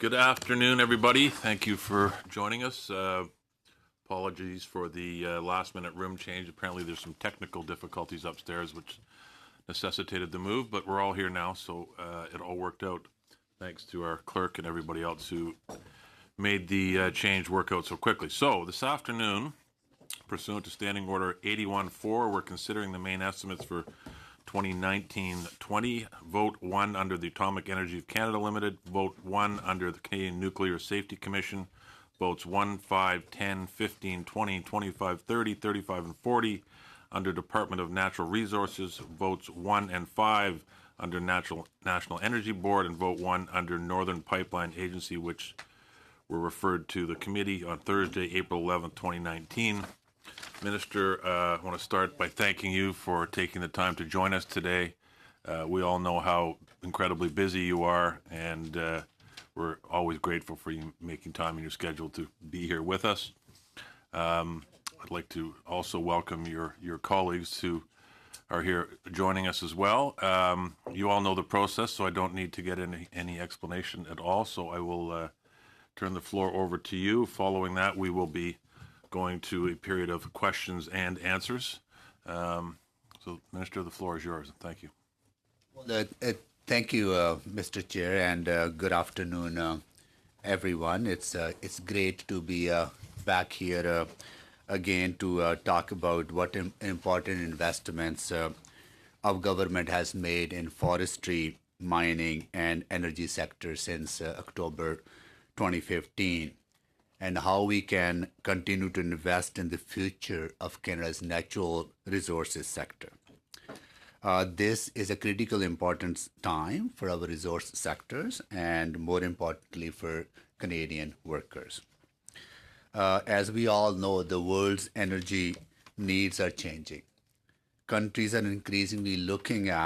Good afternoon, everybody. Thank you for joining us. Apologies for the last-minute room change. Apparently, there's some technical difficulties upstairs, which necessitated the move, but we're all here now, so it all worked out. Thanks to our clerk and everybody else who made the change work out so quickly. So this afternoon, pursuant to Standing Order 81-4, we're considering the main estimates for 2019-20. Vote 1 under the Atomic Energy of Canada Limited. Vote 1 under the Canadian Nuclear Safety Commission. Votes 1, 5, 10, 15, 20, 25, 30, 35, and 40 under Department of Natural Resources. Votes 1 and 5 under National Energy Board, and vote 1 under Northern Pipeline Agency, which were referred to the committee on Thursday, April 11th, 2019. Minister, I want to start by thanking you for taking the time to join us today. We all know how incredibly busy you are, and we're always grateful for you making time in your schedule to be here with us. I'd like to also welcome your colleagues who are here joining us as well. You all know the process, so I don't need to get any explanation at all. So I will turn the floor over to you. Following that, we will be going to a period of questions and answers. So, Minister, the floor is yours. Thank you. Well, thank you, Mr. Chair, and good afternoon, everyone. It's great to be back here again to talk about what important investments our government has made in forestry, mining, and energy sector since October 2015. And how we can continue to invest in the future of Canada's natural resources sector. This is a critical important time for our resource sectors and more importantly for Canadian workers. As we all know, the world's energy needs are changing. Countries are increasingly looking to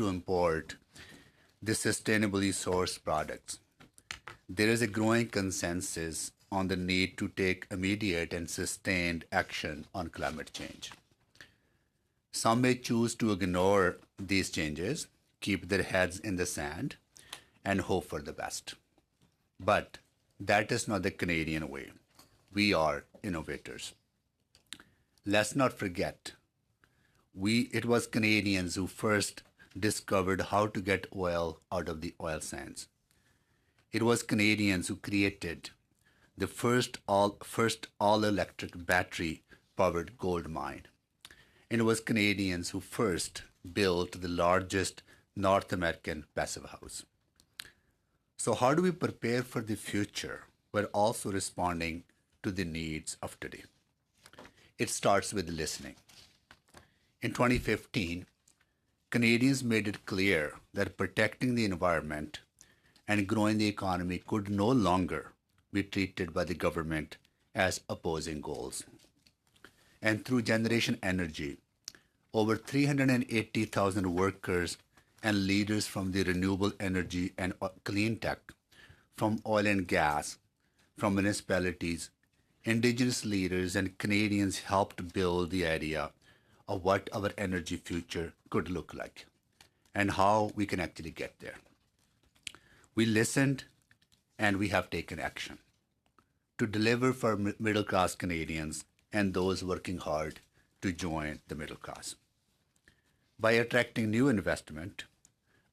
import the sustainably sourced products. There is a growing consensus on the need to take immediate and sustained action on climate change. Some may choose to ignore these changes, keep their heads in the sand, and hope for the best. But that is not the Canadian way. We are innovators. Let's not forget, it was Canadians who first discovered how to get oil out of the oil sands. It was Canadians who created the first all-electric battery-powered gold mine. And it was Canadians who first built the largest North American passive house. So how do we prepare for the future while also responding to the needs of today? It starts with listening. In 2015, Canadians made it clear that protecting the environment and growing the economy could no longer be treated by the government as opposing goals. And through Generation Energy, over 380,000 workers and leaders from the renewable energy and clean tech, from oil and gas, from municipalities, Indigenous leaders and Canadians helped build the idea of what our energy future could look like and how we can actually get there. We listened and we have taken action to deliver for middle-class Canadians and those working hard to join the middle class. By attracting new investment,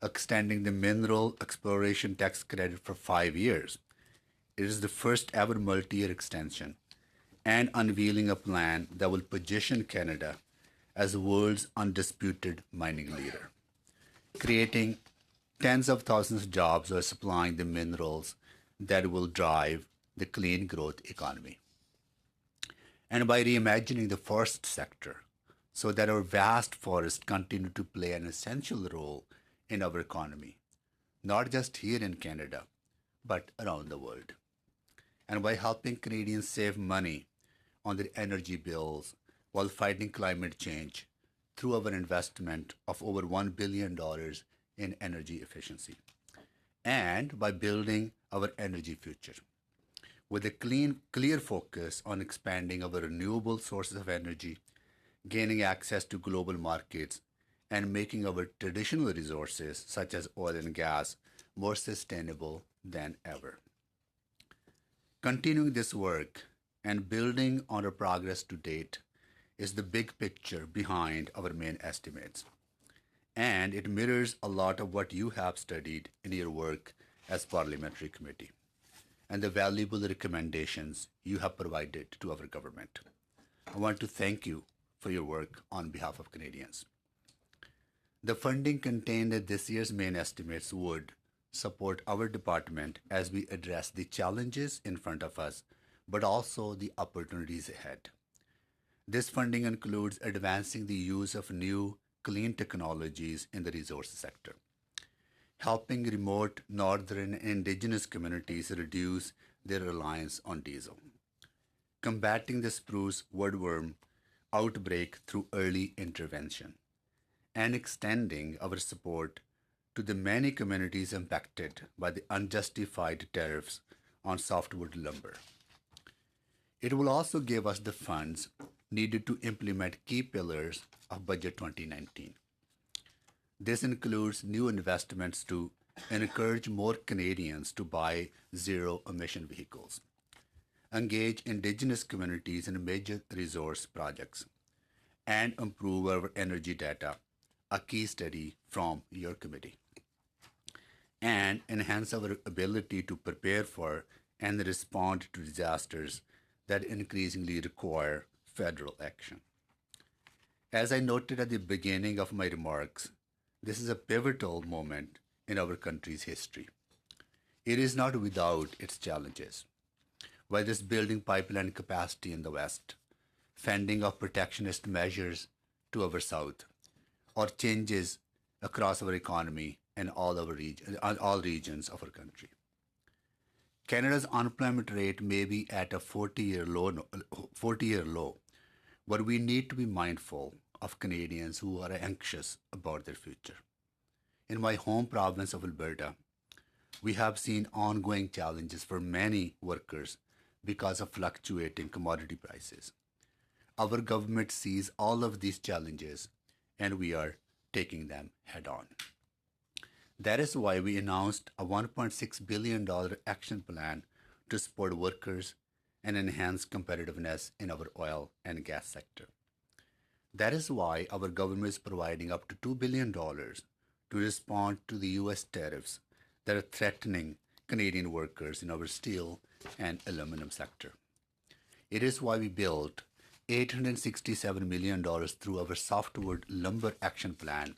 extending the mineral exploration tax credit for 5 years, it is the first ever multi-year extension, and unveiling a plan that will position Canada as the world's undisputed mining leader, creating tens of thousands of jobs are supplying the minerals that will drive the clean growth economy. And by reimagining the forest sector so that our vast forests continue to play an essential role in our economy, not just here in Canada, but around the world. And by helping Canadians save money on their energy bills while fighting climate change through our investment of over $1 billion in energy efficiency, and by building our energy future with a clear focus on expanding our renewable sources of energy, gaining access to global markets, and making our traditional resources, such as oil and gas, more sustainable than ever. Continuing this work and building on our progress to date is the big picture behind our main estimates. And it mirrors a lot of what you have studied in your work as parliamentary committee and the valuable recommendations you have provided to our government. I want to thank you for your work on behalf of Canadians. The funding contained in this year's main estimates would support our department as we address the challenges in front of us, but also the opportunities ahead. This funding includes advancing the use of new clean technologies in the resources sector, helping remote northern and indigenous communities reduce their reliance on diesel, combating the spruce woodworm outbreak through early intervention, and extending our support to the many communities impacted by the unjustified tariffs on softwood lumber. It will also give us the funds needed to implement key pillars of Budget 2019. This includes new investments to encourage more Canadians to buy zero emission vehicles, engage Indigenous communities in major resource projects, and improve our energy data, a key study from your committee, and enhance our ability to prepare for and respond to disasters that increasingly require federal action. As I noted at the beginning of my remarks, this is a pivotal moment in our country's history. It is not without its challenges, whether it's building pipeline capacity in the West, fending off protectionist measures to our south, or changes across our economy and all regions of our country. Canada's unemployment rate may be at a 40-year low, but we need to be mindful of Canadians who are anxious about their future. In my home province of Alberta, we have seen ongoing challenges for many workers because of fluctuating commodity prices. Our government sees all of these challenges and we are taking them head on. That is why we announced a $1.6 billion action plan to support workers and enhance competitiveness in our oil and gas sector. That is why our government is providing up to $2 billion to respond to the U.S. tariffs that are threatening Canadian workers in our steel and aluminum sector. It is why we built $867 million through our softwood lumber action plan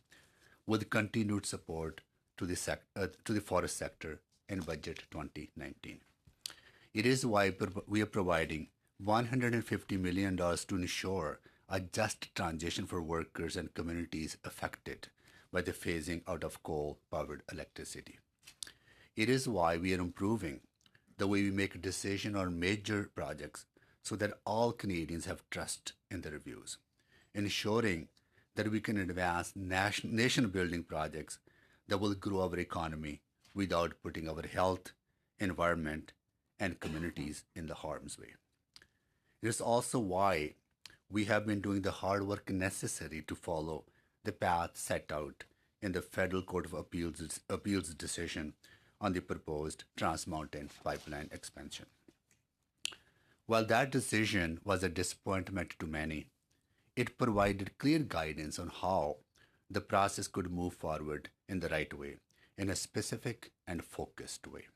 with continued support to the forest sector in Budget 2019. It is why we are providing $150 million to ensure a just transition for workers and communities affected by the phasing out of coal-powered electricity. It is why we are improving the way we make a decision on major projects so that all Canadians have trust in their reviews, ensuring that we can advance nation-building projects that will grow our economy without putting our health, environment, and communities in the harm's way. It is also why we have been doing the hard work necessary to follow the path set out in the Federal Court of Appeals decision on the proposed Trans Mountain pipeline expansion. While that decision was a disappointment to many, it provided clear guidance on how the process could move forward in the right way, in a specific and focused way.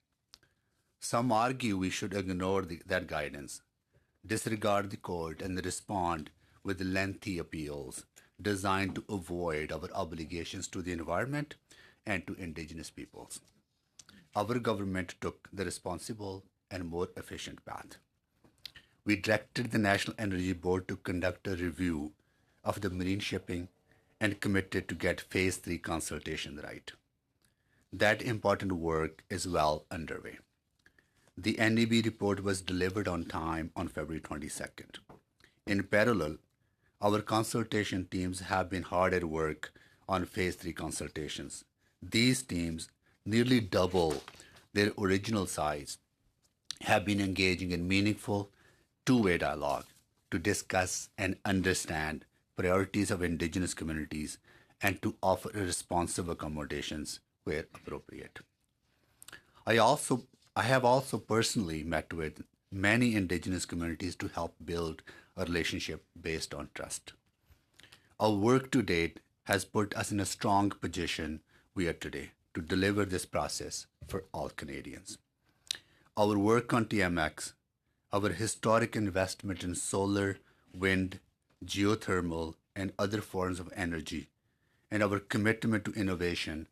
Some argue we should ignore that guidance, disregard the court, and respond with lengthy appeals designed to avoid our obligations to the environment and to Indigenous peoples. Our government took the responsible and more efficient path. We directed the National Energy Board to conduct a review of the marine shipping and committed to get Phase 3 consultation right. That important work is well underway. The NEB report was delivered on time on February 22nd. In parallel, our consultation teams have been hard at work on Phase 3 consultations. These teams, nearly double their original size, have been engaging in meaningful two-way dialogue to discuss and understand priorities of Indigenous communities and to offer responsive accommodations where appropriate. I have also personally met with many indigenous communities to help build a relationship based on trust. Our work to date has put us in a strong position we are today to deliver this process for all Canadians. Our work on TMX, our historic investment in solar, wind, geothermal, and other forms of energy, and our commitment to innovation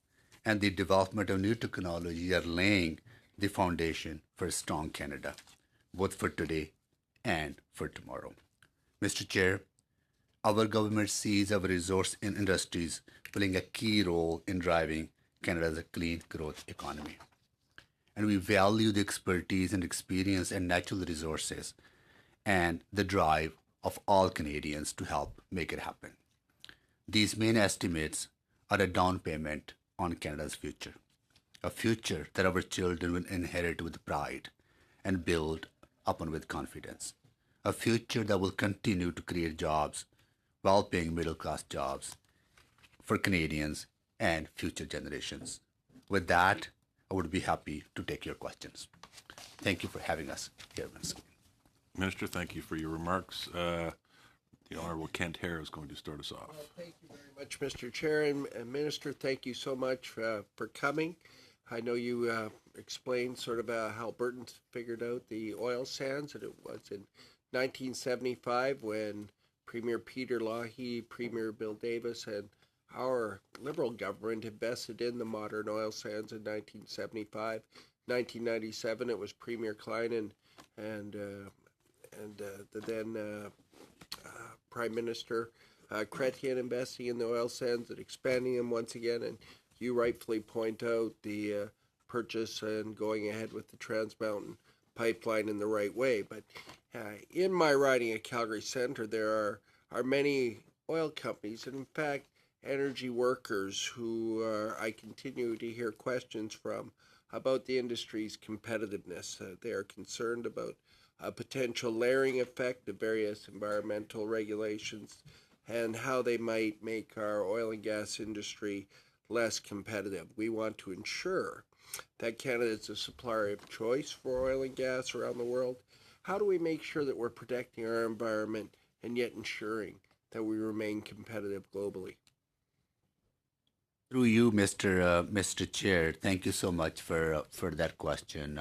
and the development of new technology are laying the foundation for a strong Canada, both for today and for tomorrow. Mr. Chair, our government sees our resource in industries playing a key role in driving Canada's clean growth economy. And we value the expertise and experience and natural resources and the drive of all Canadians to help make it happen. These main estimates are a down payment on Canada's future, a future that our children will inherit with pride and build upon with confidence, a future that will continue to create jobs, well paying middle class jobs for Canadians and future generations. With that, I would be happy to take your questions. Thank you for having us here, Minister. Minister, thank you for your remarks. The Honorable Kent Hare is going to start us off. Thank you very much, Mr. Chair. And Minister, thank you so much for coming. I know you explained sort of how Albertans figured out the oil sands, and it was in 1975 when Premier Peter Lougheed, Premier Bill Davis, and our Liberal government invested in the modern oil sands in 1975. 1997, it was Premier Klein and the then Prime Minister Chrétien investing in the oil sands and expanding them once again. And you rightfully point out the purchase and going ahead with the Trans Mountain pipeline in the right way. But in my riding of Calgary Centre, there are many oil companies, and in fact, energy workers who I continue to hear questions from about the industry's competitiveness. They are concerned about a potential layering effect of various environmental regulations and how they might make our oil and gas industry less competitive. We want to ensure that Canada is a supplier of choice for oil and gas around the world. How do we make sure that we're protecting our environment and yet ensuring that we remain competitive globally? Through you, Mr. Chair, thank you so much for that question.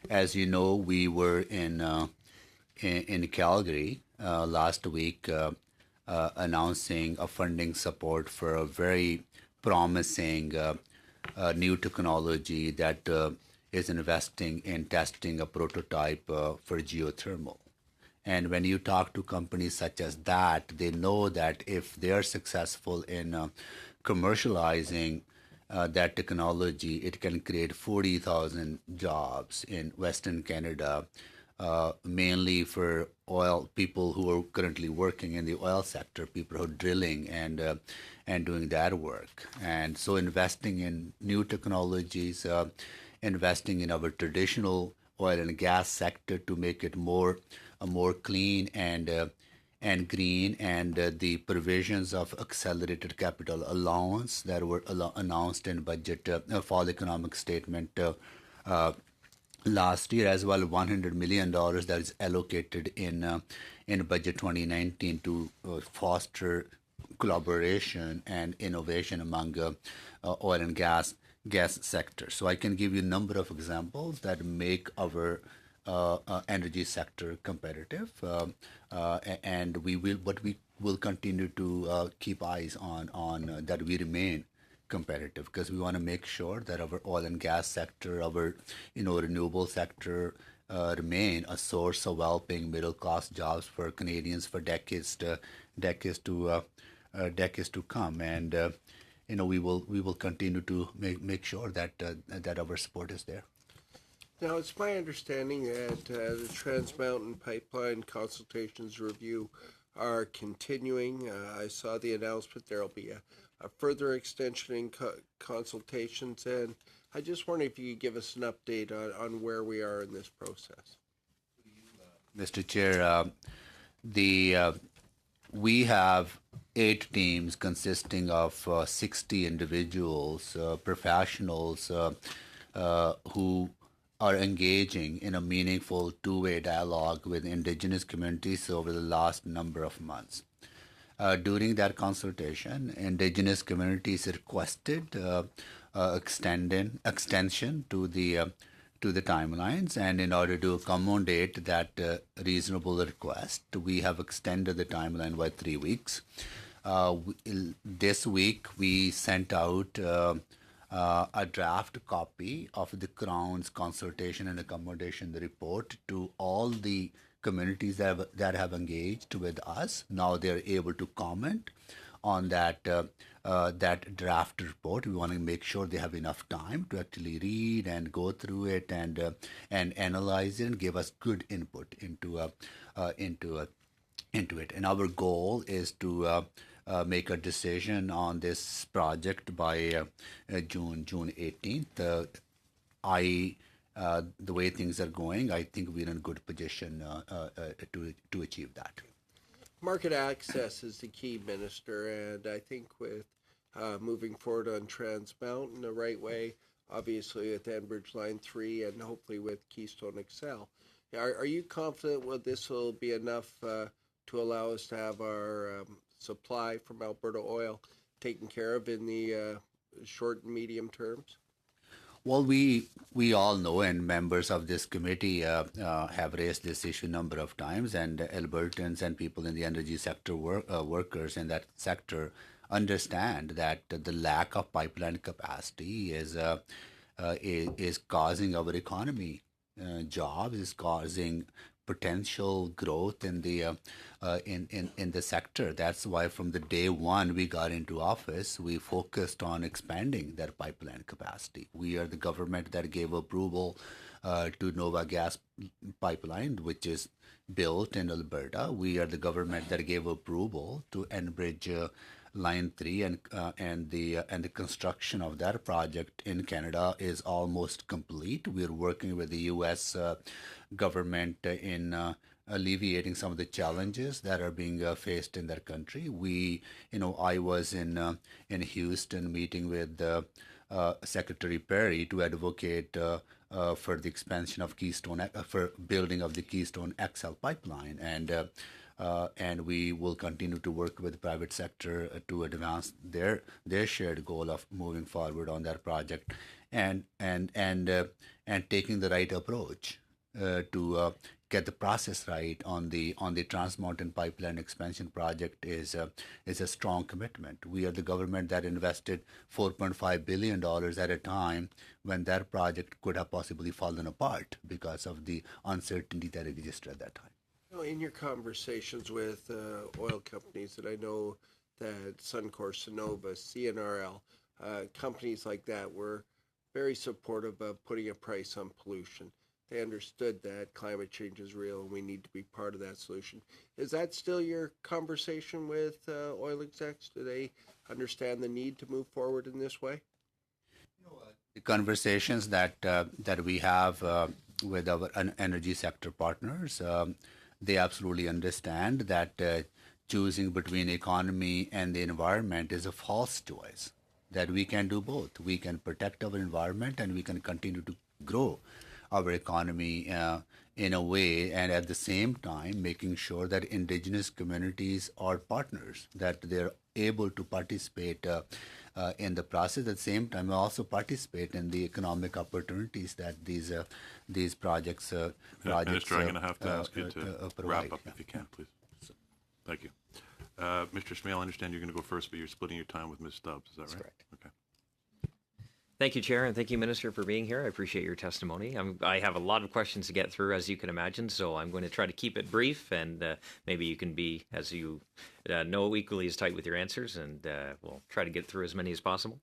As you know, we were in Calgary last week announcing a funding support for a very promising new technology that is investing in testing a prototype for geothermal. And when you talk to companies such as that, they know that if they are successful in commercializing that technology, it can create 40,000 jobs in Western Canada, mainly for oil people who are currently working in the oil sector, people who are drilling and doing that work. And so investing in new technologies, investing in our traditional oil and gas sector to make it more clean and green, and the provisions of accelerated capital allowance that were announced in budget fall economic statement last year, as well $100 million that is allocated in budget 2019 to foster collaboration and innovation among oil and gas sector. So I can give you a number of examples that make our energy sector competitive, and we will continue to keep eyes on that we remain competitive, because we want to make sure that our oil and gas sector, our renewable sector remain a source of well-paying middle-class jobs for Canadians for decades to come, and we will continue to make sure that our support is there. Now, it's my understanding that the Trans Mountain Pipeline consultations review are continuing. I saw the announcement there will be a further extension in consultations, and I just wonder if you could give us an update on where we are in this process. Mr. Chair, we have 8 teams consisting of 60 individuals, professionals, who are engaging in a meaningful two-way dialogue with Indigenous communities over the last number of months. During that consultation, Indigenous communities requested extension to the timelines, and in order to accommodate that reasonable request, we have extended the timeline by 3 weeks. This week, we sent out a draft copy of the Crown's consultation and accommodation report to all the communities that have engaged with us. Now they're able to comment on that draft report. We want to make sure they have enough time to actually read and go through it and analyze it and give us good input into it. And our goal is to make a decision on this project by June 18th. The way things are going, I think we're in a good position to achieve that. Market access is the key, Minister, and I think with moving forward on Trans Mountain the right way, obviously with Enbridge Line 3 and hopefully with Keystone XL, are you confident this will be enough to allow us to have our supply from Alberta Oil taken care of in the short and medium terms? Well, we all know, and members of this committee have raised this issue a number of times, and Albertans and people in the energy sector, workers in that sector, understand that the lack of pipeline capacity is causing our economy jobs, is causing potential growth in the sector. That's why from the day one we got into office, we focused on expanding that pipeline capacity. We are the government that gave approval to Nova Gas Pipeline, which is built in Alberta. We are the government that gave approval to Enbridge Line 3, and the construction of that project in Canada is almost complete. We're working with the U.S. Government in alleviating some of the challenges that are being faced in that country. I was in Houston meeting with Secretary Perry to advocate for the expansion of Keystone, for building of the Keystone XL pipeline, and we will continue to work with the private sector to advance their shared goal of moving forward on that project, and taking the right approach to get the process right on the Trans Mountain Pipeline expansion project is a strong commitment. We are the government that invested $4.5 billion at a time when that project could have possibly fallen apart because of the uncertainty that existed at that time. In your conversations with oil companies, that I know that Suncor, Cenovus, CNRL, companies like that were very supportive of putting a price on pollution. They understood that climate change is real and we need to be part of that solution. Is that still your conversation with oil execs? Do they understand the need to move forward in this way? The conversations that we have with our energy sector partners, they absolutely understand that choosing between economy and the environment is a false choice, that we can do both. We can protect our environment and we can continue to grow our economy in a way, and at the same time making sure that Indigenous communities are partners, that they're able to participate in the process. At the same time, also participate in the economic opportunities that these projects Minister, I'm going to have to ask you to provide. wrap up if you can, please. Thank you. Mr. Smale, I understand you're going to go first, but you're splitting your time with Ms. Stubbs. Is that right? That's correct. Okay. Thank you, Chair, and thank you, Minister, for being here. I appreciate your testimony. I have a lot of questions to get through, as you can imagine, so I'm going to try to keep it brief, and maybe you can be, as you know, equally as tight with your answers, and we'll try to get through as many as possible.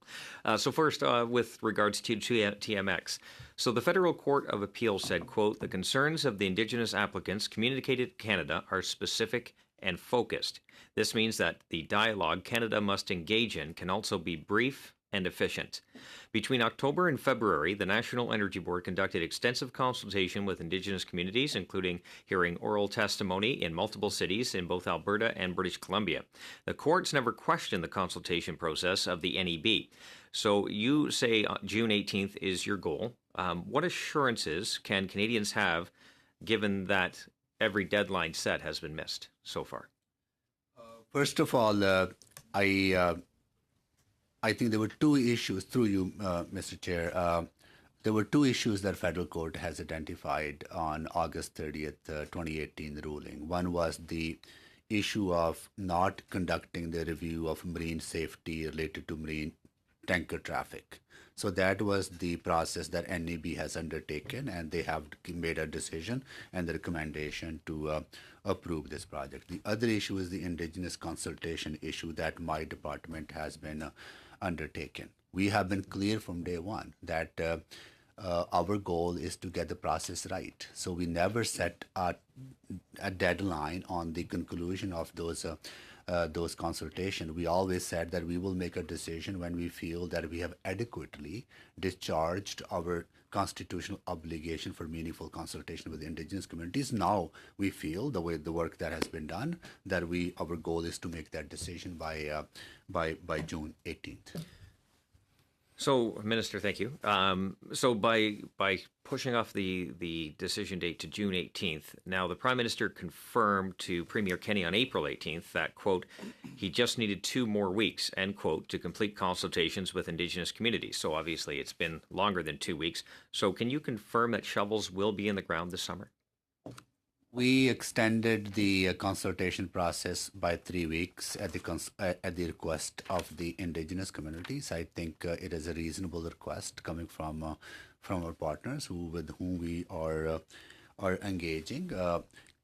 So first, with regards to TMX. So the Federal Court of Appeal said, quote, "The concerns of the Indigenous applicants communicated to Canada are specific and focused. This means that the dialogue Canada must engage in can also be brief and efficient. Between October and February, the National Energy Board conducted extensive consultation with Indigenous communities, including hearing oral testimony in multiple cities in both Alberta and British Columbia. The courts never questioned the consultation process of the NEB. So you say June 18th is your goal. What assurances can Canadians have given that every deadline set has been missed so far? First of all, I think there were two issues through you, Mr. Chair. There were two issues that federal court has identified on August 30th, 2018 ruling. One was the issue of not conducting the review of marine safety related to marine tanker traffic. So that was the process that NEB has undertaken, and they have made a decision and the recommendation to approve this project. The other issue is the indigenous consultation issue that my department has been undertaken. We have been clear from day one that our goal is to get the process right. So we never set a deadline on the conclusion of those consultations. We always said that we will make a decision when we feel that we have adequately discharged our constitutional obligation for meaningful consultation with Indigenous communities. Now we feel, the way the work that has been done, that our goal is to make that decision by June 18th. So, Minister, thank you. So by pushing off the decision date to June 18th, now the Prime Minister confirmed to Premier Kenney on April 18th that, quote, he just needed 2 more weeks, end quote, to complete consultations with Indigenous communities. So obviously it's been longer than 2 weeks. So can you confirm that shovels will be in the ground this summer? We extended the consultation process by 3 weeks at the request of the Indigenous communities. I think it is a reasonable request coming from our partners with whom we are engaging.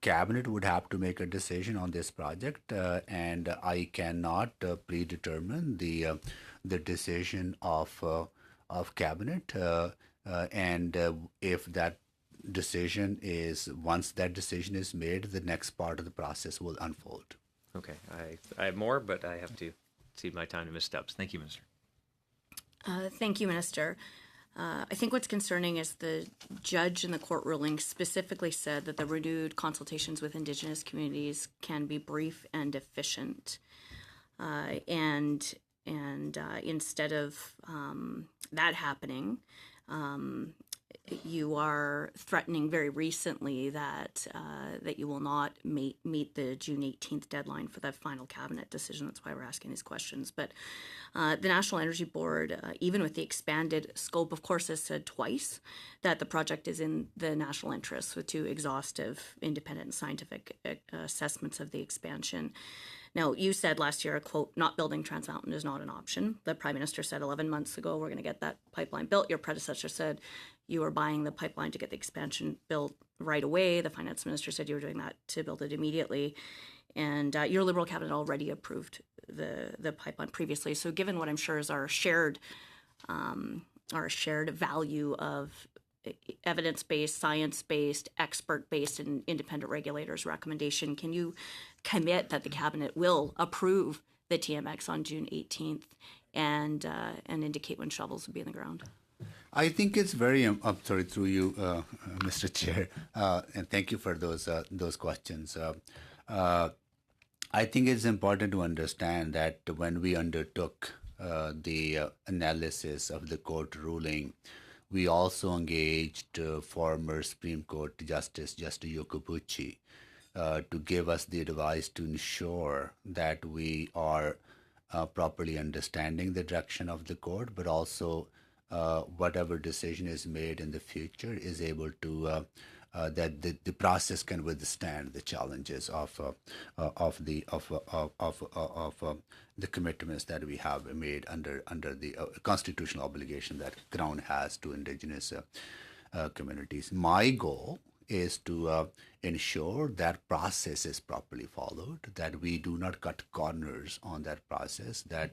Cabinet would have to make a decision on this project, and I cannot predetermine the decision of cabinet. And if that decision is, once that decision is made, the next part of the process will unfold. Okay, I have more, but I have to cede my time to Ms. Stubbs. Thank you, Minister. Thank you, Minister. I think what's concerning is the judge in the court ruling specifically said that the renewed consultations with Indigenous communities can be brief and efficient. And instead of that happening, you are threatening very recently that that you will not meet the June 18th deadline for that final cabinet decision. That's why we're asking these questions. But the National Energy Board, even with the expanded scope, of course, has said twice that the project is in the national interest with 2 exhaustive, independent and scientific assessments of the expansion. Now, you said last year, quote, not building Trans Mountain is not an option. The Prime Minister said 11 months ago, we're going to get that pipeline built. Your predecessor said you were buying the pipeline to get the expansion built right away. The Finance Minister said you were doing that to build it immediately. And your Liberal cabinet already approved the pipeline previously. So given what I'm sure is our shared value of evidence-based, science-based, expert-based, and independent regulators' recommendation, can you commit that the cabinet will approve the TMX on June 18th and indicate when shovels will be in the ground? I think it's very, sorry, through you, Mr. Chair, and thank you for those questions. I think it's important to understand that when we undertook the analysis of the court ruling, we also engaged former Supreme Court Justice Yokobuchi to give us the advice to ensure that we are properly understanding the direction of the court, but also whatever decision is made in the future is able to that the process can withstand the challenges of the commitments that we have made under the constitutional obligation that Crown has to Indigenous communities. My goal is to ensure that process is properly followed, that we do not cut corners on that process, that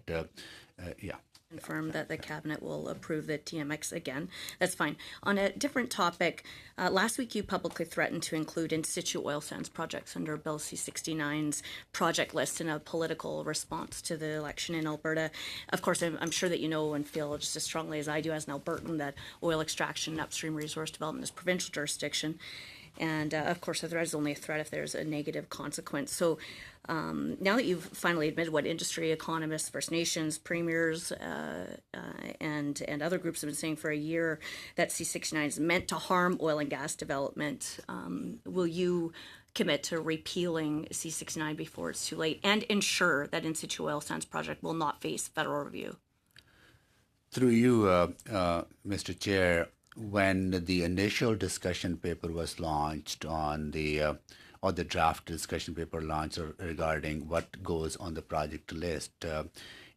confirm that the cabinet will approve the TMX again. That's fine. On a different topic, last week you publicly threatened to include in situ oil sands projects under Bill C-69's project list in a political response to the election in Alberta. Of course, I'm sure that you know and feel just as strongly as I do as an Albertan that oil extraction and upstream resource development is provincial jurisdiction. And of course, a threat is only a threat if there's a negative consequence. So now that you've finally admitted what industry, economists, First Nations, premiers, and other groups have been saying for a year, that C-69 is meant to harm oil and gas development, will you commit to repealing C-69 before it's too late and ensure that In Situ Oil Sands project will not face federal review? Through you, Mr. Chair, when the initial discussion paper was launched or the draft discussion paper launched regarding what goes on the project list,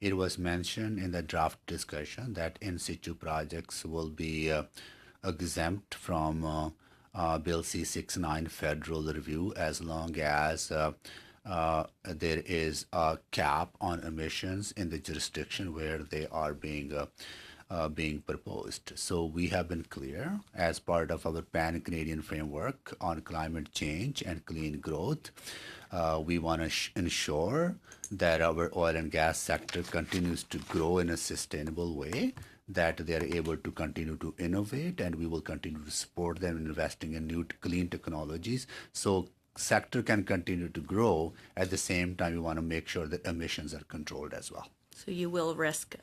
it was mentioned in the draft discussion that in situ projects will be exempt from Bill C-69 federal review as long as there is a cap on emissions in the jurisdiction where they are being proposed. So we have been clear as part of our pan-Canadian framework on climate change and clean growth. We want to ensure that our oil and gas sector continues to grow in a sustainable way, that they are able to continue to innovate, and we will continue to support them in investing in new clean technologies. So sector can continue to grow. At the same time, we want to make sure that emissions are controlled as well. So you will risk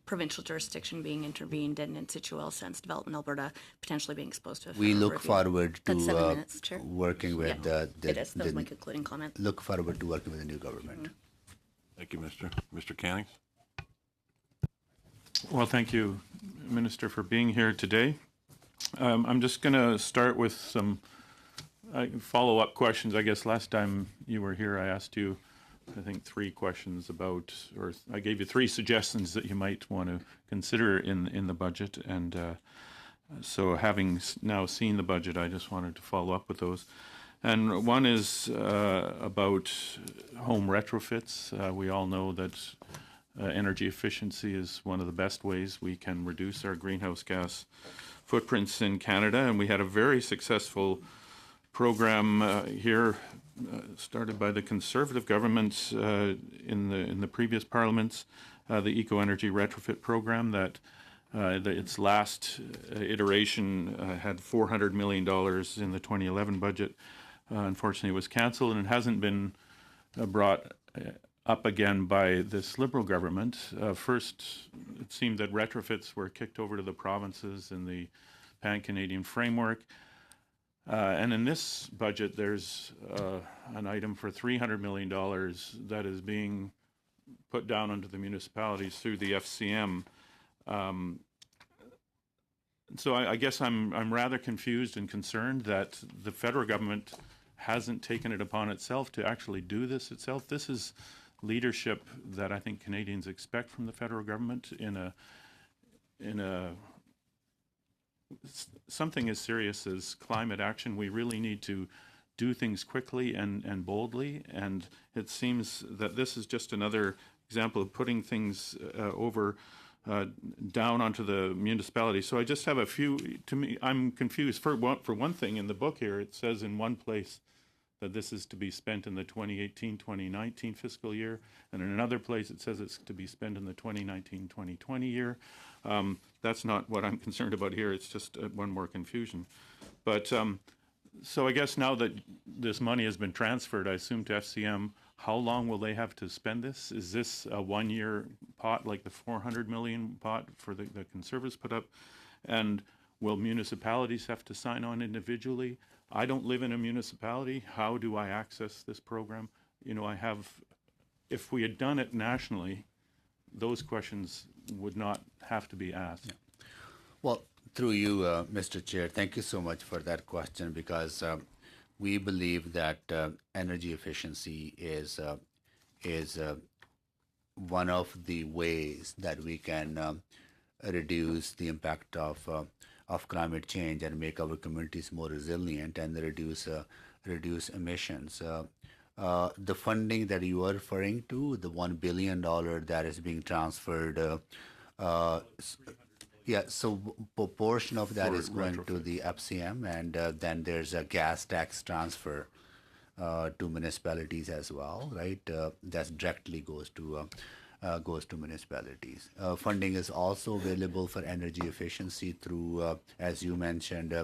provincial jurisdiction being intervened and In Situ Oil Sands development in Alberta potentially being exposed to a We federal look review. forward That's 7 to minutes, Chair. working with Yeah, it is. That was my concluding comment. look forward to working with the new government. Thank you, Mr. Cannings. Well, thank you, Minister, for being here today. I'm just going to start with some follow-up questions. I guess last time you were here, I asked you, I think, 3 questions about, or I gave you 3 suggestions that you might want to consider in the budget. And so having now seen the budget, I just wanted to follow up with those. And one is about home retrofits. We all know that energy efficiency is one of the best ways we can reduce our greenhouse gas footprints in Canada. And we had a very successful program here started by the Conservative government in the previous parliaments, the Eco Energy Retrofit Program that its last iteration had $400 million in the 2011 budget. Unfortunately, it was cancelled, and it hasn't been brought up again by this Liberal government. First, it seemed that retrofits were kicked over to the provinces in the Pan-Canadian framework. And in this budget, there's an item for $300 million that is being put down onto the municipalities through the FCM. So I guess I'm rather confused and concerned that the federal government hasn't taken it upon itself to actually do this itself. This is leadership that I think Canadians expect from the federal government in a something as serious as climate action. We really need to do things quickly and boldly, and it seems that this is just another example of putting things down onto the municipality. So I just have a few. To me, I'm confused. For one thing, in the book here, it says in one place that this is to be spent in the 2018-2019 fiscal year, and in another place it says it's to be spent in the 2019-2020 year. That's not what I'm concerned about here. It's just one more confusion. But so I guess now that this money has been transferred, I assume, to FCM, how long will they have to spend this? Is this a one-year pot like the $400 million pot for the Conservatives put up? And will municipalities have to sign on individually? I don't live in a municipality. How do I access this program? You know, if we had done it nationally, those questions would not have to be asked. Yeah. Well, through you, Mr. Chair, thank you so much for that question, because we believe that energy efficiency is one of the ways that we can reduce the impact of climate change and make our communities more resilient and reduce emissions. The funding that you are referring to, the $1 billion that is being transferred, so a portion of that is going to the FCM, and then there's a gas tax transfer to municipalities as well, right? That directly goes to goes to municipalities. Funding is also available for energy efficiency through, as you mentioned,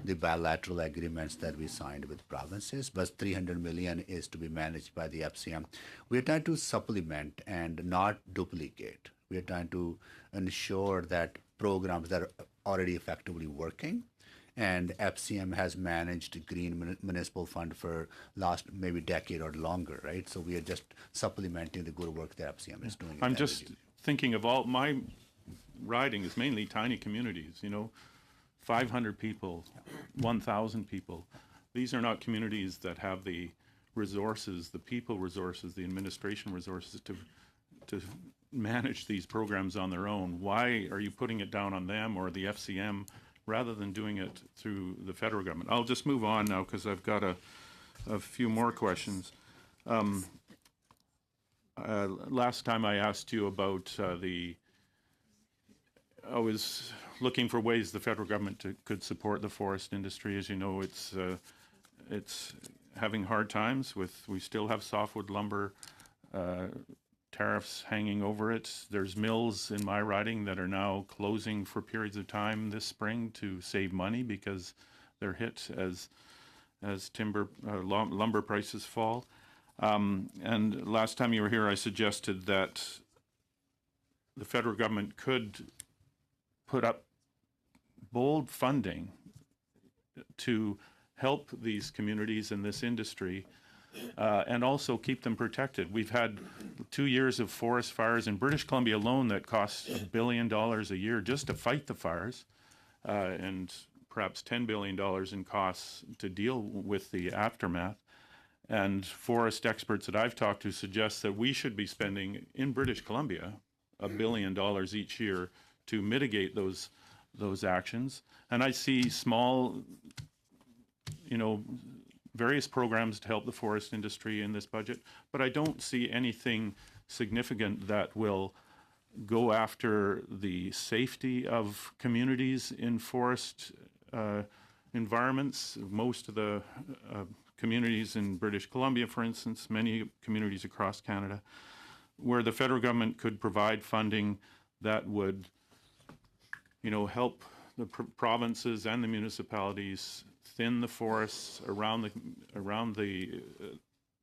the bilateral agreements that we signed with provinces, but 300 million is to be managed by the FCM. We're trying to supplement and not duplicate. We're trying to ensure that programs that are already effectively working, and FCM has managed Green Municipal Fund for last maybe decade or longer, right? So we are just supplementing the good work that FCM is doing. I'm just thinking of all my riding is mainly tiny communities, 500 people, 1,000 people. These are not communities that have the resources, the people resources, the administration resources to manage these programs on their own. Why are you putting it down on them or the FCM rather than doing it through the federal government? I'll just move on now because I've got a few more questions. Last time I asked you about I was looking for ways the federal government could support the forest industry. As you know, it's having hard times we still have softwood lumber tariffs hanging over it. There's mills in my riding that are now closing for periods of time this spring to save money because they're hit as timber lumber prices fall. And last time you were here, I suggested that the federal government could put up bold funding to help these communities in this industry and also keep them protected. We've had 2 years of forest fires in British Columbia alone that cost $1 billion a year just to fight the fires, and perhaps $10 billion in costs to deal with the aftermath. And forest experts that I've talked to suggest that we should be spending in British Columbia $1 billion each year to mitigate those actions. And I see small, various programs to help the forest industry in this budget, but I don't see anything significant that will go after the safety of communities in forest environments. Most of the communities in British Columbia, for instance, many communities across Canada, where the federal government could provide funding that would, help the provinces and the municipalities thin the forests around the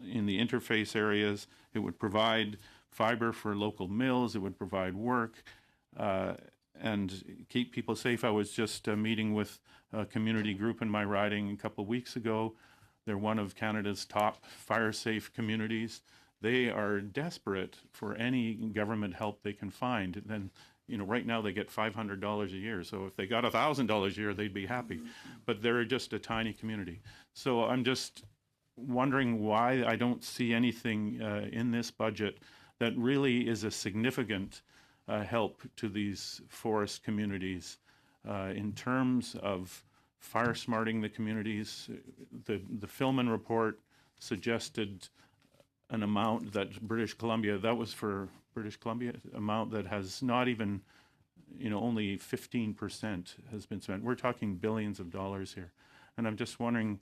in the interface areas. It would provide fiber for local mills. It would provide work and keep people safe. I was just meeting with a community group in my riding a couple of weeks ago. They're one of Canada's top fire-safe communities. They are desperate for any government help they can find. Then, right now they get $500 a year. So if they got $1,000 a year, they'd be happy. But they're just a tiny community. So I'm just wondering why I don't see anything in this budget that really is a significant help to these forest communities in terms of fire smarting the communities. The Filman report suggested an amount that British Columbia, that was for British Columbia, amount that has not even, only 15% has been spent. We're talking billions of dollars here. And I'm just wondering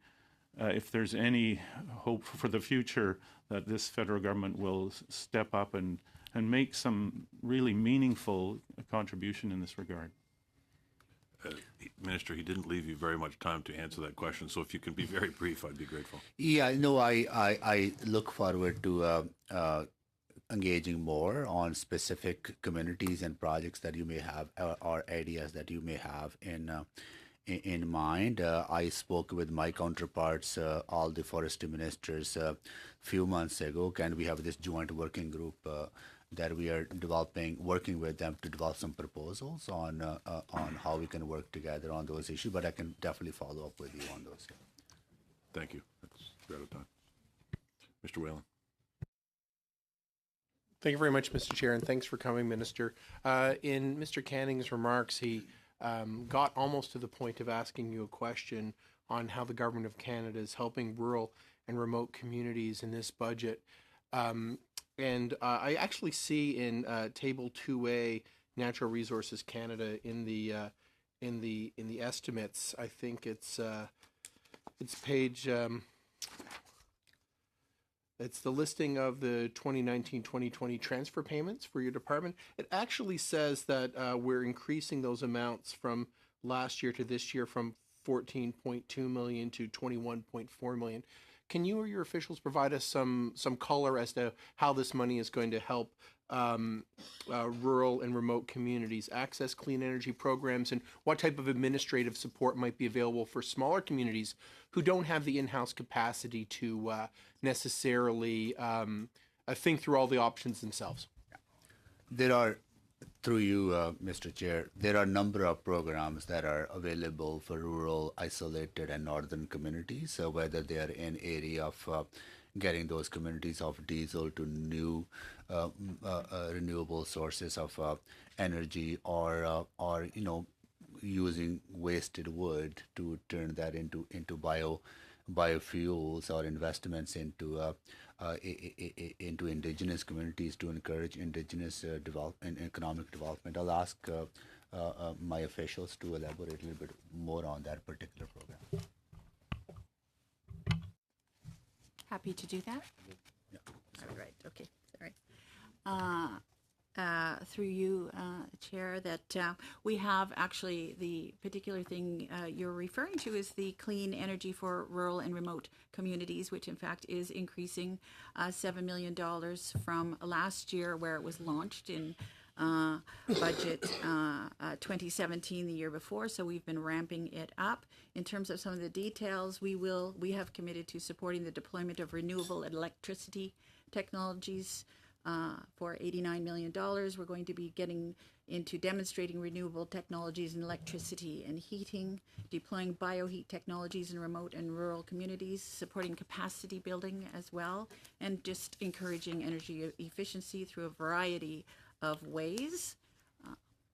if there's any hope for the future that this federal government will step up and make some really meaningful contribution in this regard. Minister, he didn't leave you very much time to answer that question, so if you can be very brief, I'd be grateful. Yeah, no, I look forward to engaging more on specific communities and projects that you may have or ideas that you may have in mind. I spoke with my counterparts, all the forestry ministers, a few months ago, and we have this joint working group that we are working with them to develop some proposals on how we can work together on those issues. But I can definitely follow up with you on those. Thank you. We're out of time. Mr. Whalen. Thank you very much, Mr. Chair, and thanks for coming, Minister. In Mr. Canning's remarks, he got almost to the point of asking you a question on how the Government of Canada is helping rural and remote communities in this budget. And I actually see in Table 2A, Natural Resources Canada, in the estimates. I think it's page It's the listing of the 2019-2020 transfer payments for your department. It actually says that we're increasing those amounts from last year to this year from 14.2 million to 21.4 million. Can you or your officials provide us some color as to how this money is going to help rural and remote communities access clean energy programs, and what type of administrative support might be available for smaller communities who don't have the in-house capacity to necessarily think through all the options themselves? There are, through you, Mr. Chair, there are a number of programs that are available for rural, isolated, and northern communities, whether they are in area of getting those communities off diesel to new renewable sources of energy, or using wasted wood to turn that into biofuels, or investments into indigenous communities to encourage indigenous economic development. I'll ask my officials to elaborate a little bit more on that particular program. Happy to do that. All right. Okay. Sorry. Through you, Chair, that we have actually the particular thing you're referring to is the Clean Energy for Rural and Remote Communities, which in fact is increasing $7 million from last year, where it was launched in budget 2017, the year before. So we've been ramping it up. In terms of some of the details, we have committed to supporting the deployment of renewable electricity technologies for $89 million. We're going to be getting into demonstrating renewable technologies in electricity and heating, deploying bioheat technologies in remote and rural communities, supporting capacity building as well, and just encouraging energy efficiency through a variety of ways.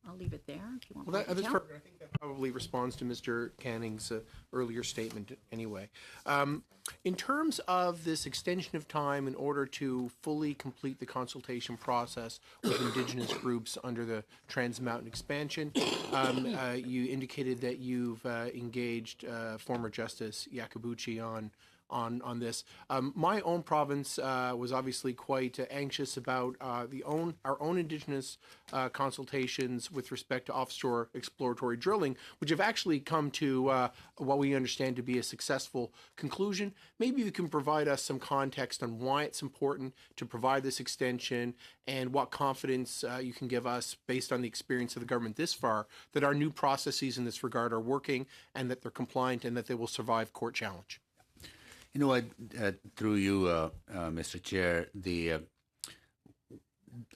I'll leave it there if you want more Well, detail. I think that probably responds to Mr. Canning's earlier statement anyway. In terms of this extension of time in order to fully complete the consultation process with Indigenous groups under the Trans Mountain expansion, you indicated that you've engaged former Justice Iacobucci on this. My own province was obviously quite anxious about our own Indigenous consultations with respect to offshore exploratory drilling, which have actually come to what we understand to be a successful conclusion. Maybe you can provide us some context on why it's important to provide this extension, and what confidence you can give us based on the experience of the government this far that our new processes in this regard are working, and that they're compliant, and that they will survive court challenge. You know what, through you, Mr. Chair,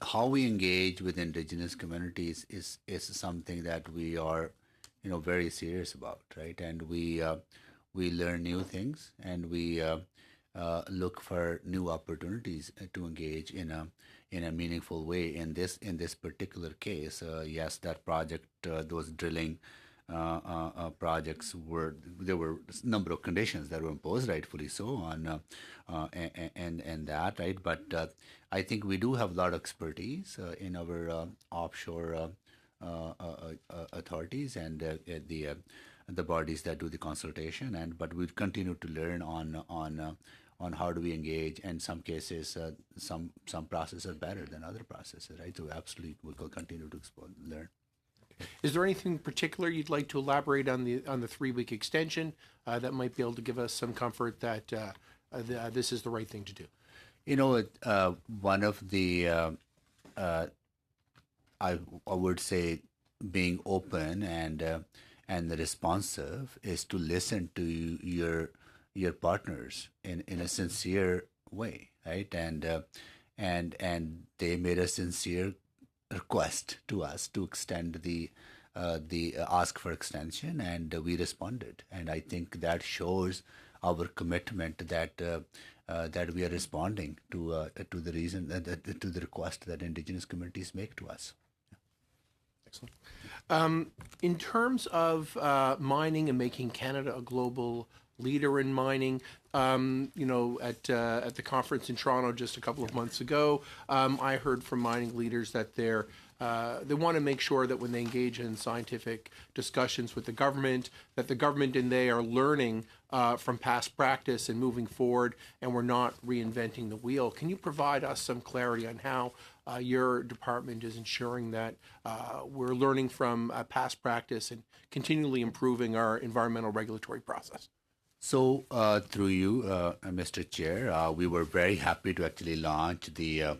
how we engage with Indigenous communities is something that we are, very serious about, right? And we learn new things, and we look for new opportunities to engage in a meaningful way. In this particular case, yes, that project, those drilling projects there were a number of conditions that were imposed, rightfully so, on and that, right? But I think we do have a lot of expertise in our offshore authorities and the bodies that do the consultation, but we continue to learn on how do we engage. And some cases, some processes are better than other processes, right? So absolutely, we will continue to explore, learn. Is there anything particular you'd like to elaborate on the 3-week extension that might be able to give us some comfort that this is the right thing to do? One of the I would say being open and responsive is to listen to your partners in a sincere way, right? And they made a sincere request to us to extend the ask for extension, and we responded. And I think that shows our commitment that that we are responding to the reason to the request that Indigenous communities make to us. Excellent. In terms of mining and making Canada a global leader in mining, at the conference in Toronto just a couple of months ago, I heard from mining leaders that they're they want to make sure that when they engage in scientific discussions with the government, that the government and they are learning from past practice and moving forward, and we're not reinventing the wheel. Can you provide us some clarity on how your department is ensuring that we're learning from past practice and continually improving our environmental regulatory process? So, through you, Mr. Chair, we were very happy to actually launch the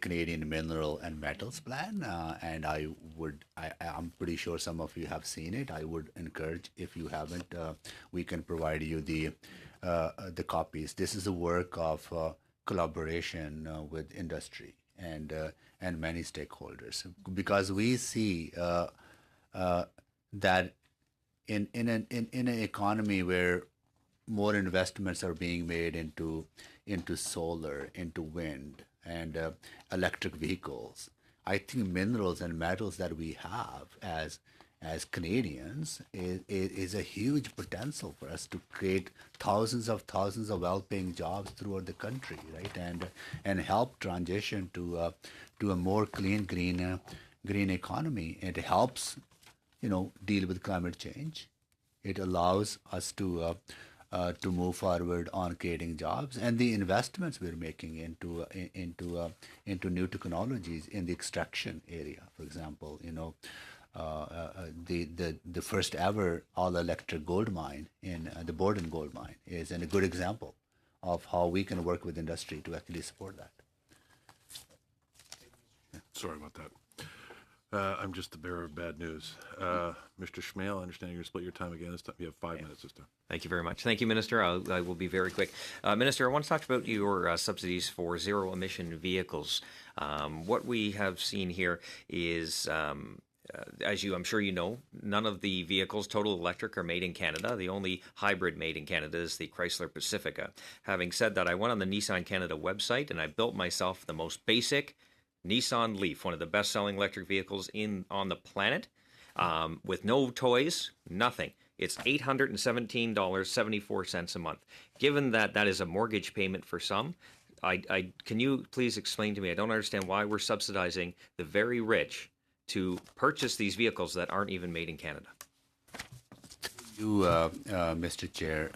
Canadian Mineral and Metals Plan, and I'm pretty sure some of you have seen it. I would encourage, if you haven't, we can provide you the copies. This is a work of collaboration with industry and many stakeholders, because we see that in an economy where more investments are being made into solar, into wind, and electric vehicles, I think minerals and metals that we have as Canadians is a huge potential for us to create thousands of well-paying jobs throughout the country, right? And help transition to a more clean, green economy. It helps, deal with climate change. It allows us to move forward on creating jobs, and the investments we're making into new technologies in the extraction area. For example, the first ever all-electric gold mine in the Borden gold mine is a good example of how we can work with industry to actually support that. Sorry about that. I'm just the bearer of bad news. Mr. Schmale, I understand you're going to split your time again this time. You have 5 minutes this time. Thank you very much. Thank you, Minister. I will be very quick. Minister, I want to talk about your subsidies for zero-emission vehicles. What we have seen here is, I'm sure you know, none of the vehicles, total electric, are made in Canada. The only hybrid made in Canada is the Chrysler Pacifica. Having said that, I went on the Nissan Canada website and I built myself the most basic Nissan Leaf, one of the best-selling electric vehicles on the planet, with no toys, nothing. It's $817.74 a month. Given that that is a mortgage payment for some, can you please explain to me? I don't understand why we're subsidizing the very rich to purchase these vehicles that aren't even made in Canada. You, Mr. Chair,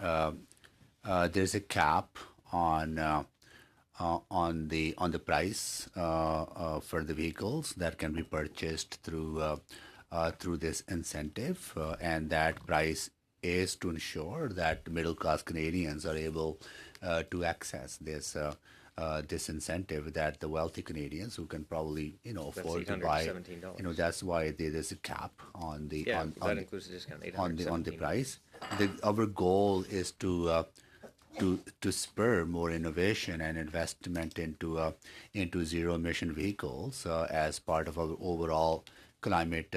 there's a cap on the price for the vehicles that can be purchased through this incentive, and that price is to ensure that middle class Canadians are able to access this incentive that the wealthy Canadians who can probably afford to buy. That's why there's a cap on the that includes the discount, on the price. Our goal is to spur more innovation and investment into zero emission vehicles as part of our overall climate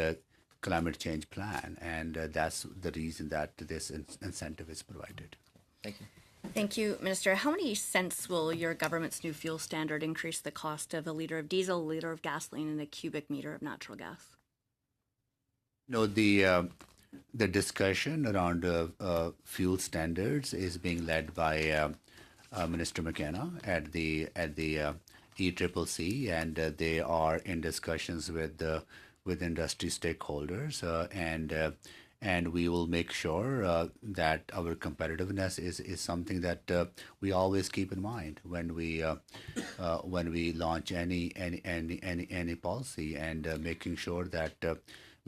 change plan, and that's the reason that this incentive is provided. Thank you. Thank you, Minister. How many cents will your government's new fuel standard increase the cost of a litre of diesel, a litre of gasoline, and a cubic meter of natural gas? The discussion around fuel standards is being led by Minister McKenna at the ECCC, and they are in discussions with industry stakeholders, and we will make sure that our competitiveness is something that we always keep in mind when we launch any policy, and making sure that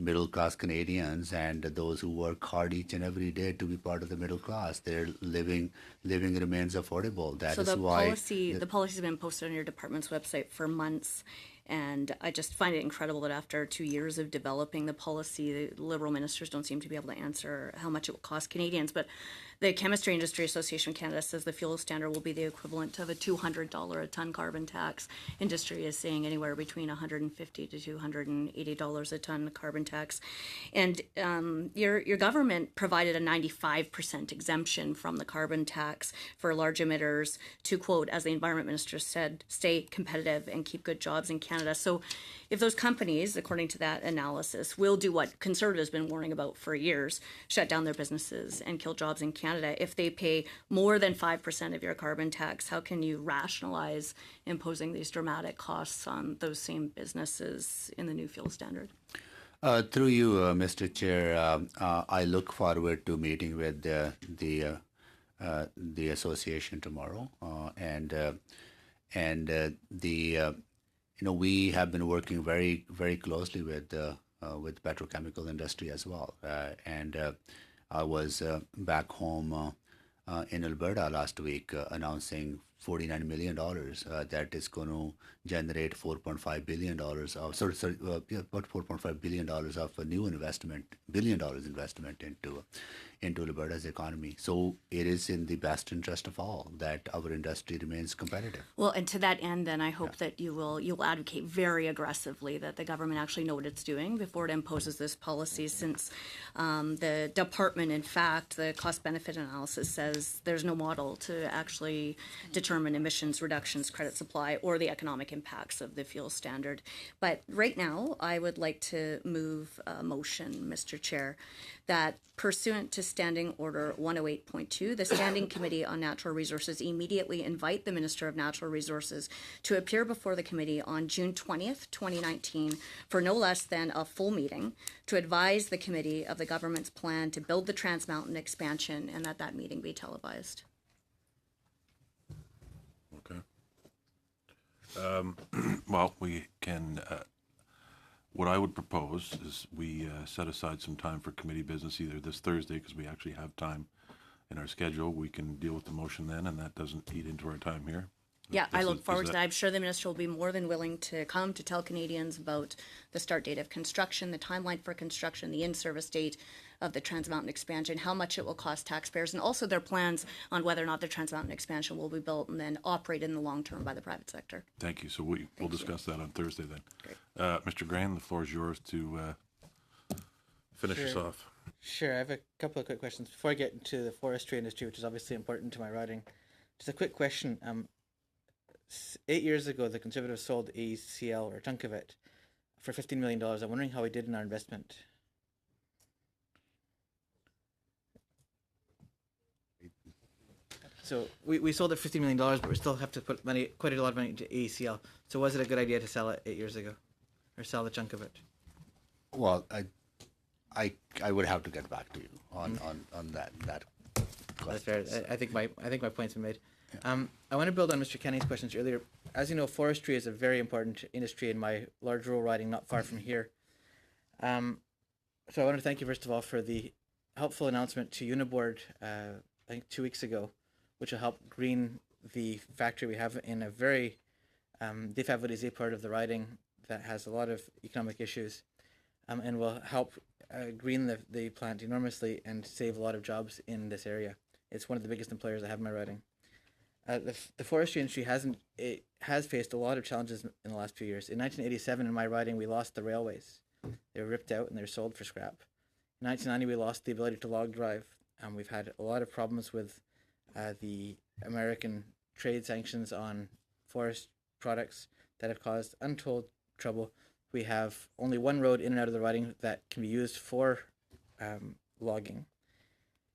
middle-class Canadians and those who work hard each and every day to be part of the middle class, their living remains affordable. The policy has been posted on your department's website for months, and I just find it incredible that after 2 years of developing the policy, the Liberal ministers don't seem to be able to answer how much it will cost Canadians. But the Chemistry Industry Association of Canada says the fuel standard will be the equivalent of a $200 a ton carbon tax. Industry is saying anywhere between $150 to $280 a ton carbon tax. And your government provided a 95% exemption from the carbon tax for large emitters to, quote, as the Environment Minister said, stay competitive and keep good jobs in Canada. Canada. So if those companies, according to that analysis, will do what Conservatives have been warning about for years, shut down their businesses and kill jobs in Canada, if they pay more than 5% of your carbon tax, how can you rationalize imposing these dramatic costs on those same businesses in the new fuel standard? Through you, Mr. Chair, I look forward to meeting with the association tomorrow, we have been working very, very closely with the petrochemical industry as well. I was back home in Alberta last week announcing $49 million that is going to generate $4.5 billion of about $4.5 billion of a new investment, $1 billion investment into Alberta's economy. So it is in the best interest of all that our industry remains competitive. Well, and to that end, then I hope that you will advocate very aggressively that the government actually know what it's doing before it imposes this policy, since the department, in fact, the cost-benefit analysis says there's no model to actually determine emissions reductions, credit supply, or the economic impacts of the fuel standard. But right now, I would like to move a motion, Mr. Chair, that pursuant to Standing Order 108.2, the Standing Committee on Natural Resources immediately invite the Minister of Natural Resources to appear before the committee on June 20th, 2019, for no less than a full meeting to advise the committee of the government's plan to build the Trans Mountain expansion, and that meeting be televised. Okay. Well, we can, what I would propose is we set aside some time for committee business either this Thursday, because we actually have time in our schedule. We can deal with the motion then, and that doesn't eat into our time here. Yeah, I look forward to that. I'm sure the minister will be more than willing to come to tell Canadians about the start date of construction, the timeline for construction, the in-service date of the Trans Mountain expansion, how much it will cost taxpayers, and also their plans on whether or not the Trans Mountain expansion will be built and then operate in the long term by the private sector. Thank you. So we'll discuss that on Thursday then. Great. Mr. Graham, the floor is yours to finish us off. Sure. I have a couple of quick questions before I get into the forestry industry, which is obviously important to my riding. Just a quick question. 8 years ago, the Conservatives sold ACL, or a chunk of it, for $15 million. I'm wondering how we did in our investment. So we sold it for $15 million, but we still have to put quite a lot of money into ACL. So was it a good idea to sell it 8 years ago, or sell the chunk of it? Well, I would have to get back to you on that That's question. fair. I think my point's been made. I want to build on Mr. Kenning's questions earlier. As you know, forestry is a very important industry in my large rural riding not far from here. So I want to thank you first of all for the helpful announcement to Uniboard, I think 2 weeks ago, which will help green the factory we have in a very défavorisé part of the riding that has a lot of economic issues, and will help green the plant enormously and save a lot of jobs in this area. It's one of the biggest employers I have in my riding. The forestry industry has faced a lot of challenges in the last few years. In 1987, in my riding, we lost the railways. They were ripped out and they were sold for scrap. In 1990, we lost the ability to log drive. We've had a lot of problems with the American trade sanctions on forest products that have caused untold trouble. We have only one road in and out of the riding that can be used for logging.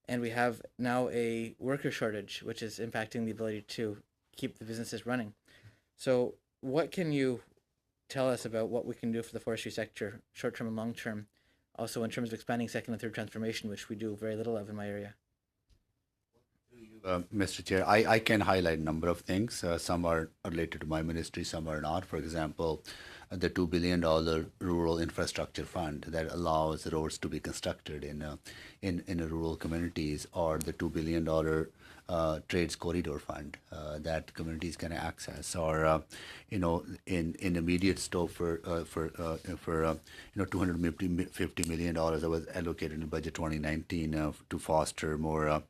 And we have now a worker shortage, which is impacting the ability to keep the businesses running. So what can you tell us about what we can do for the forestry sector, short-term and long-term, also in terms of expanding second and third transformation, which we do very little of in my area? Mr. Chair, I can highlight a number of things. Some are related to my ministry, some are not. For example, the $2 billion rural infrastructure fund that allows roads to be constructed in rural communities, or the $2 billion trades corridor fund that communities can access, or in immediate scope for $250 million that was allocated in budget 2019 to foster more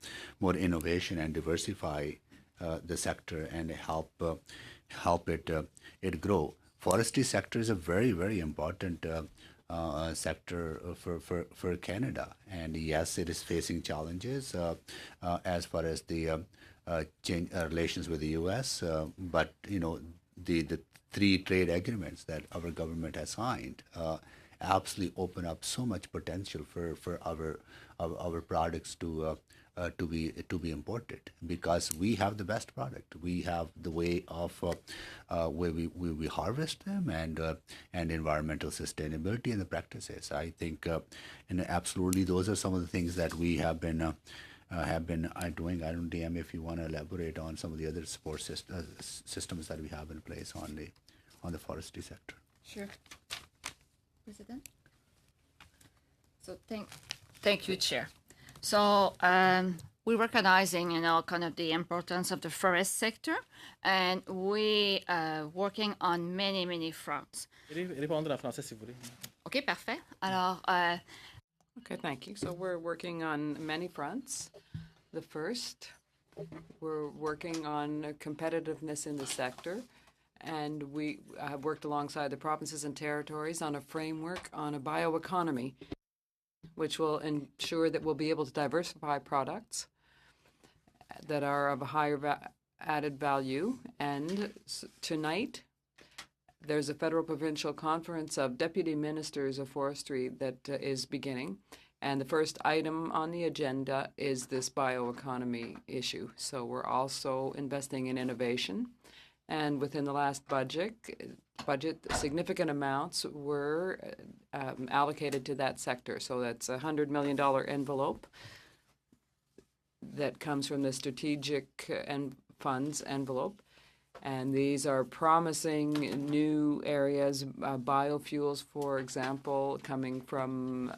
innovation and diversify the sector and help it grow. Forestry sector is a very, very important sector for Canada, and yes, it is facing challenges as far as the relations with the U.S. But the 3 trade agreements that our government has signed absolutely open up so much potential for our products to be imported, because we have the best product. We have the way of where we harvest them, and environmental sustainability and the practices. I think and absolutely those are some of the things that we have been doing. I don't know, DM, if you want to elaborate on some of the other support systems that we have in place on the forestry sector. Sure. President? So thank you, Chair. So we're recognizing, kind of the importance of the forest sector, and we are working on many fronts. Répondre en français, si vous voulez. OK, parfait. Alors, Okay, thank you. So we're working on many fronts. The first, we're working on competitiveness in the sector, and we have worked alongside the provinces and territories on a framework on a bioeconomy, which will ensure that we'll be able to diversify products that are of a higher added value. And tonight, there's a federal provincial conference of deputy ministers of forestry that is beginning. And the first item on the agenda is this bioeconomy issue. So we're also investing in innovation. And within the last budget, significant amounts were allocated to that sector. So that's a $100 million envelope that comes from the strategic funds envelope. And these are promising new areas, biofuels, for example, coming from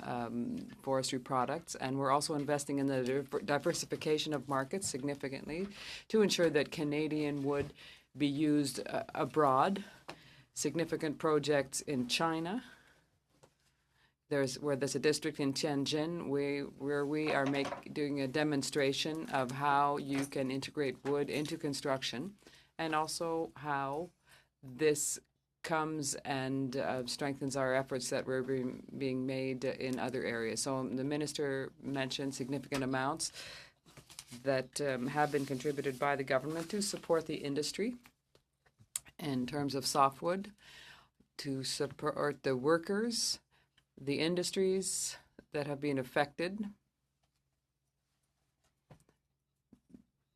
forestry products. And we're also investing in the diversification of markets significantly to ensure that Canadian wood be used abroad. Significant projects in China. There's a district in Tianjin where we are doing a demonstration of how you can integrate wood into construction, and also how this comes and strengthens our efforts that were being made in other areas. So the minister mentioned significant amounts that have been contributed by the government to support the industry in terms of softwood, to support the workers, the industries that have been affected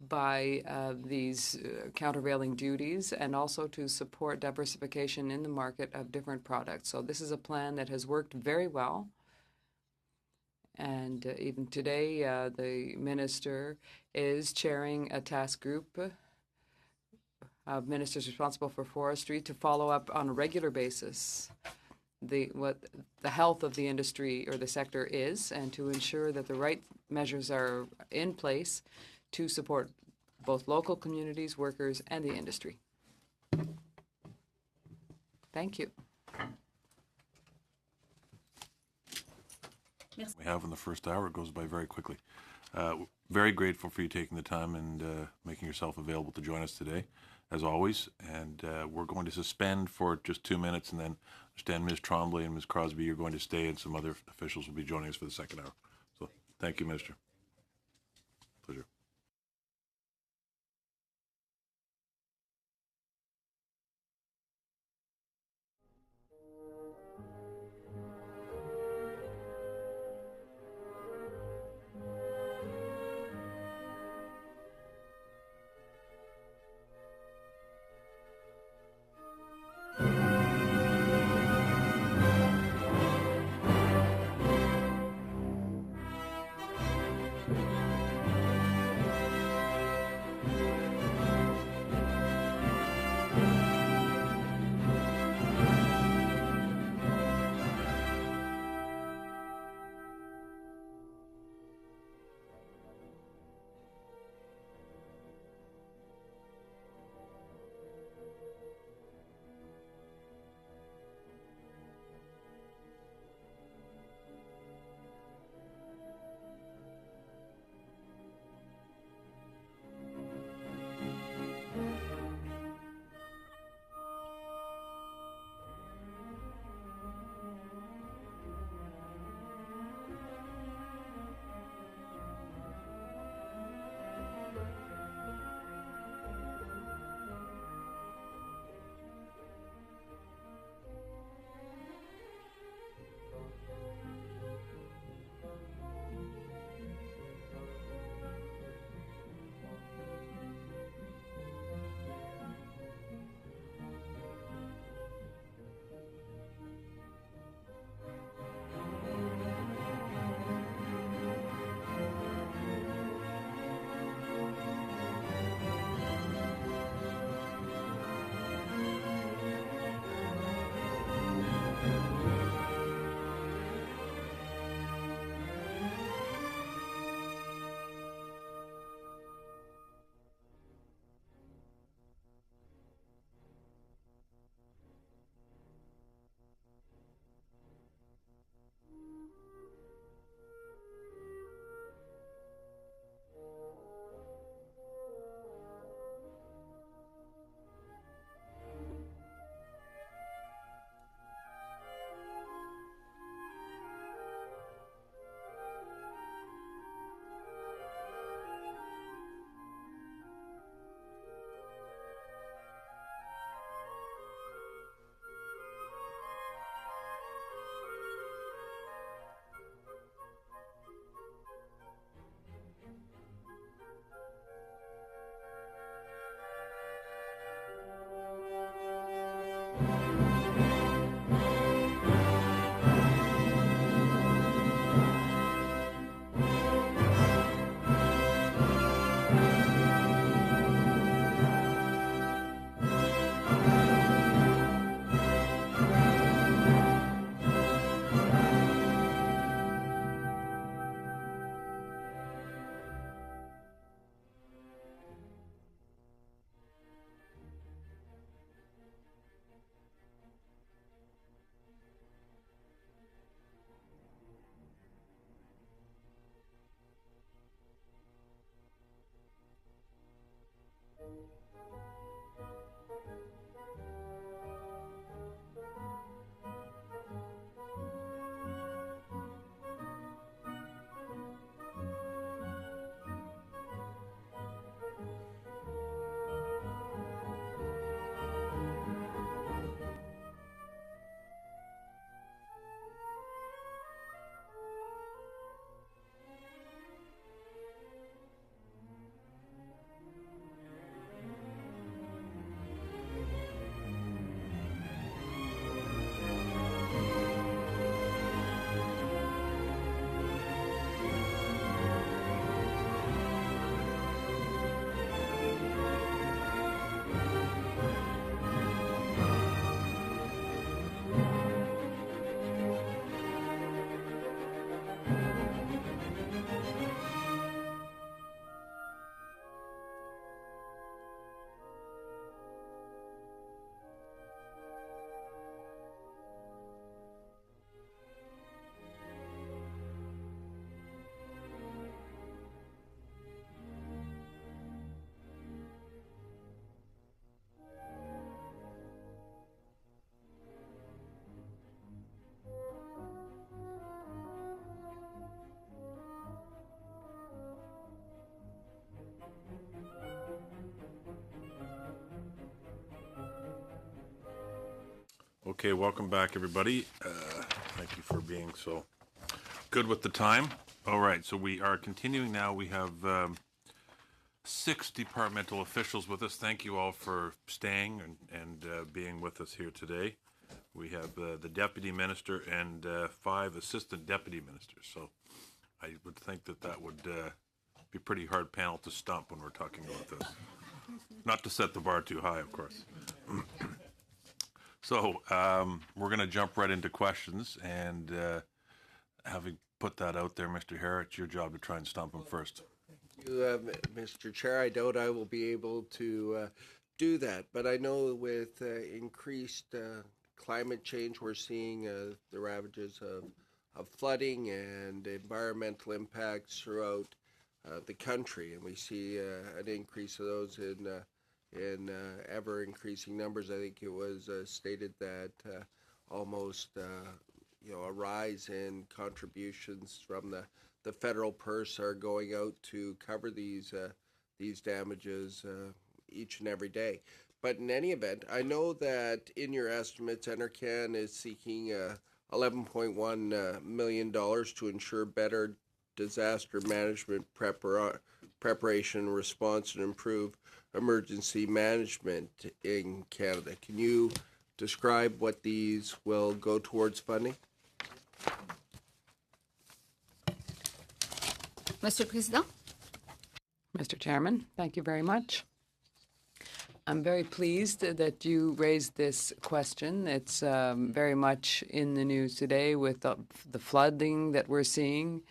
by these countervailing duties, and also to support diversification in the market of different products. So this is a plan that has worked very well. And even today, the minister is chairing a task group of ministers responsible for forestry to follow up on a regular basis what the health of the industry or the sector is, and to ensure that the right measures are in place to support both local communities, workers, and the industry. Thank you. We have in the first hour. It goes by very quickly. Very grateful for you taking the time and making yourself available to join us today, as always. And we're going to suspend for just 2 minutes, and then I understand Ms. Tremblay and Ms. Crosby, you're going to stay, and some other officials will be joining us for the second hour. So thank you, Minister. Pleasure. Okay, welcome back, everybody. Thank you for being so good with the time. All right, so we are continuing now. We have 6 departmental officials with us. Thank you all for staying and being with us here today. We have the Deputy Minister and 5 Assistant Deputy Ministers. So I would think that would be a pretty hard panel to stump when we're talking about this. Not to set the bar too high, of course. So we're going to jump right into questions, and having put that out there, Mr. Hare, it's your job to try and stump them first. Mr. Chair, I doubt I will be able to do that, but I know with increased climate change, we're seeing the ravages of flooding and environmental impacts throughout the country, and we see an increase of those in ever increasing numbers. I think it was stated that almost a rise in contributions from the federal purse are going out to cover these damages each and every day. But in any event, I know that in your estimates, NRCan is seeking $11.1 million to ensure better disaster management preparation, response, and improve emergency management in Canada. Can you describe what these will go towards funding? Mr. President? Mr. Chairman, thank you very much. I'm very pleased that you raised this question. It's very much in the news today with the flooding that we're seeing,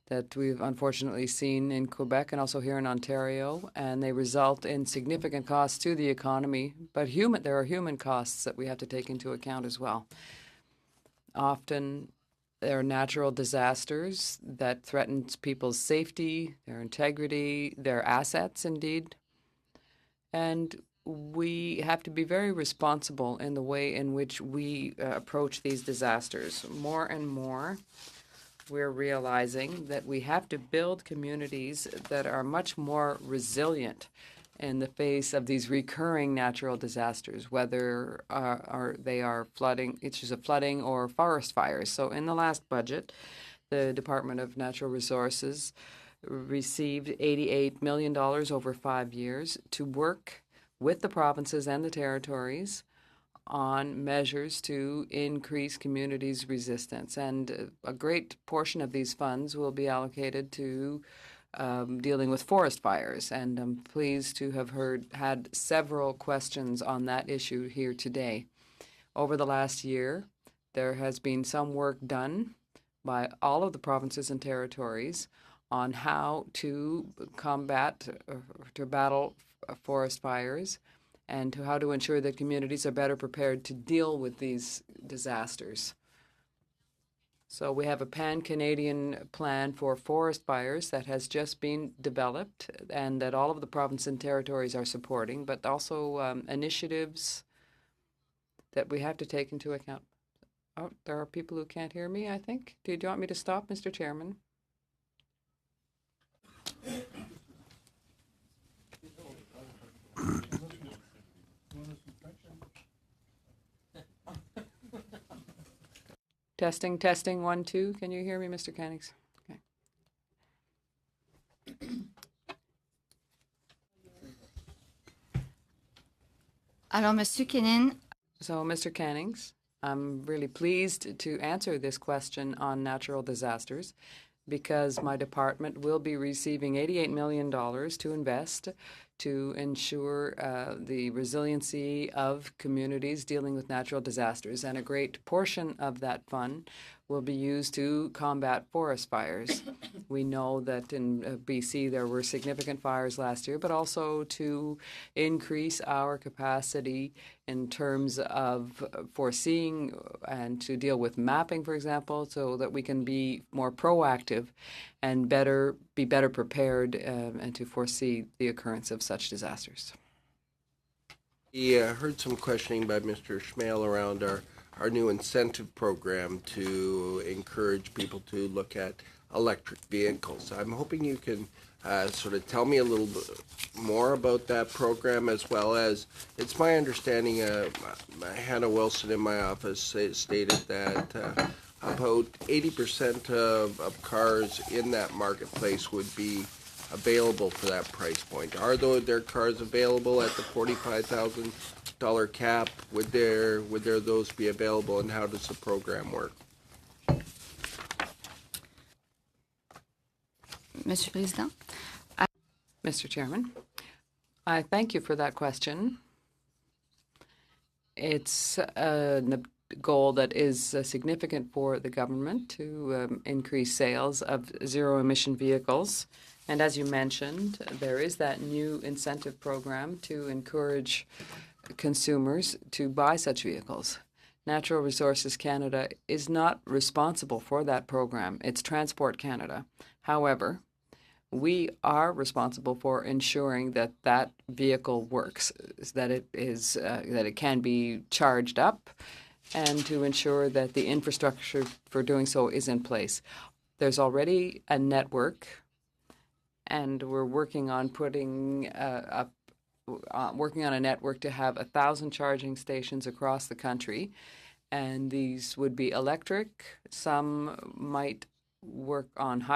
that we've unfortunately seen in Quebec and also here in Ontario, and they result in significant costs to the economy. But there are human costs that we have to take into account as well. Often there are natural disasters that threaten people's safety, their integrity, their assets, indeed. And we have to be very responsible in the way in which we approach these disasters. More and more, we're realizing that we have to build communities that are much more resilient in the face of these recurring natural disasters, whether they are issues of flooding or forest fires. So in the last budget, the Department of Natural Resources received $88 million over 5 years to work with the provinces and the territories on measures to increase communities' resistance. And a great portion of these funds will be allocated to dealing with forest fires. And I'm pleased to have had several questions on that issue here today. Over the last year, there has been some work done by all of the provinces and territories on how to combat or to battle forest fires, and to how to ensure that communities are better prepared to deal with these disasters. So we have a pan-Canadian plan for forest fires that has just been developed and that all of the provinces and territories are supporting, but also initiatives that we have to take into account. Oh, there are people who can't hear me, I think. Do you want me to stop, Mr. Chairman? Testing, 1, 2. Can you hear me, Mr. Cannings? Okay. Alors, Monsieur Kenin. So, Mr. Cannings, I'm really pleased to answer this question on natural disasters because my department will be receiving $88 million to invest to ensure the resiliency of communities dealing with natural disasters. And a great portion of that fund will be used to combat forest fires. We know that in BC there were significant fires last year, but also to increase our capacity in terms of foreseeing and to deal with mapping, for example, so that we can be more proactive and be better prepared and to foresee the occurrence of such disasters. We heard some questioning by Mr. Schmale around our new incentive program to encourage people to look at electric vehicles. I'm hoping you can sort of tell me a little bit more about that program, as well as, it's my understanding, Hannah Wilson in my office stated that about 80% of cars in that marketplace would be available for that price point. Are there cars available at the $45,000 cap? Would there those be available, and how does the program work? Monsieur le Président. Mr. Chairman, I thank you for that question. It's a goal that is significant for the government to increase sales of zero-emission vehicles. And as you mentioned, there is that new incentive program to encourage consumers to buy such vehicles. Natural Resources Canada is not responsible for that program. It's Transport Canada. However, we are responsible for ensuring that that vehicle works, that it can be charged up, and to ensure that the infrastructure for doing so is in place. There's already a network, and we're working on working on a network to have 1,000 charging stations across the country, and these would be electric. Some might work on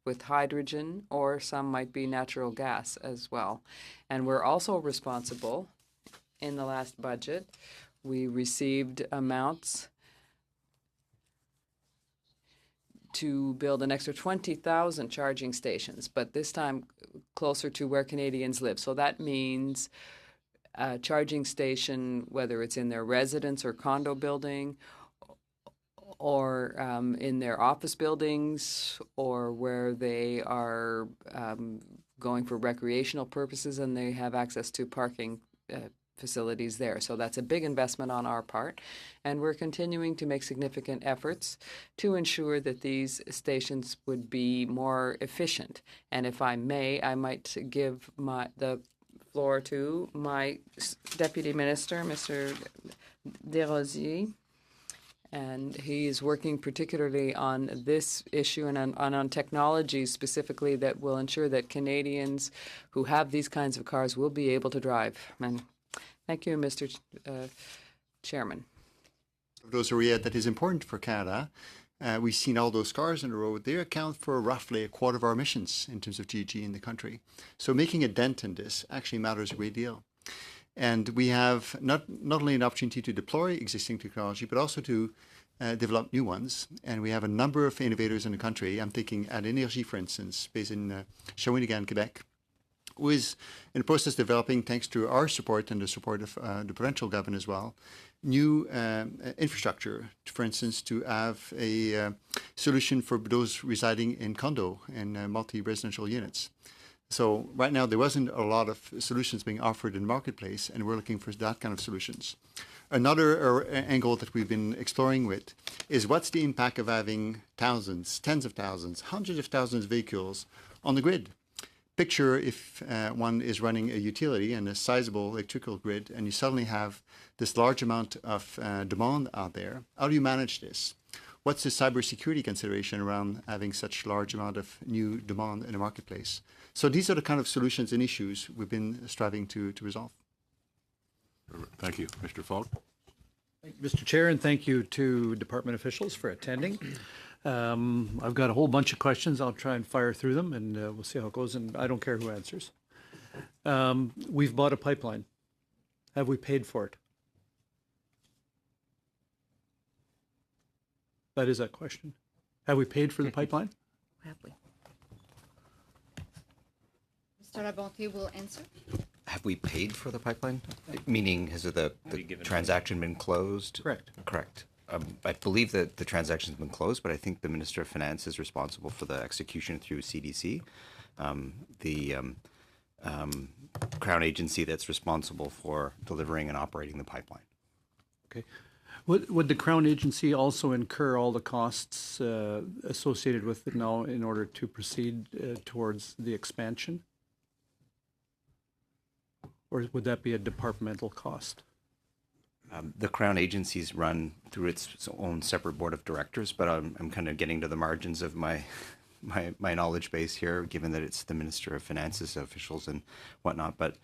with hydrogen, or some might be natural gas as well. And we're also responsible, in the last budget, we received amounts to build an extra 20,000 charging stations, but this time closer to where Canadians live. So that means a charging station, whether it's in their residence or condo building, or in their office buildings, or where they are going for recreational purposes and they have access to parking facilities there. So that's a big investment on our part, and we're continuing to make significant efforts to ensure that these stations would be more efficient. And if I may, I might give the floor to my Deputy Minister, Mr. Desrosiers, and he is working particularly on this issue and on technologies specifically that will ensure that Canadians who have these kinds of cars will be able to drive. And thank you, Mr. Chairman. Those areas that is important for Canada. We've seen all those cars on the road. They account for roughly a quarter of our emissions in terms of GHG in the country. So making a dent in this actually matters a great deal. And we have not only an opportunity to deploy existing technology, but also to develop new ones. And we have a number of innovators in the country. I'm thinking Ad Énergie, for instance, based in Shawinigan, Quebec, who is in the process of developing, thanks to our support and the support of the provincial government as well, new infrastructure, for instance, to have a solution for those residing in condo and multi-residential units. So right now, there wasn't a lot of solutions being offered in the marketplace, and we're looking for that kind of solutions. Another angle that we've been exploring with is what's the impact of having thousands, tens of thousands, hundreds of thousands of vehicles on the grid. Picture if one is running a utility and a sizable electrical grid, and you suddenly have this large amount of demand out there. How do you manage this? What's the cybersecurity consideration around having such large amount of new demand in the marketplace? So these are the kind of solutions and issues we've been striving to resolve. Thank you. Mr. Falk. Thank you, Mr. Chair, and thank you to department officials for attending. I've got a whole bunch of questions. I'll try and fire through them, and we'll see how it goes, and I don't care who answers. We've bought a pipeline. Have we paid for it? That is that question. Have we paid for the pipeline? Have we? Mr. Labonte will answer. Have we paid for the pipeline? Meaning, has the transaction been closed? Correct. Correct. I believe that the transaction's been closed, but I think the Minister of Finance is responsible for the execution through CDC, the Crown agency that's responsible for delivering and operating the pipeline. Okay. Would the Crown agency also incur all the costs associated with it now in order to proceed towards the expansion? Or would that be a departmental cost? The Crown agencies run through its own separate board of directors, but I'm kind of getting to the margins of my my knowledge base here, given that it's the Minister of Finance's officials and whatnot. But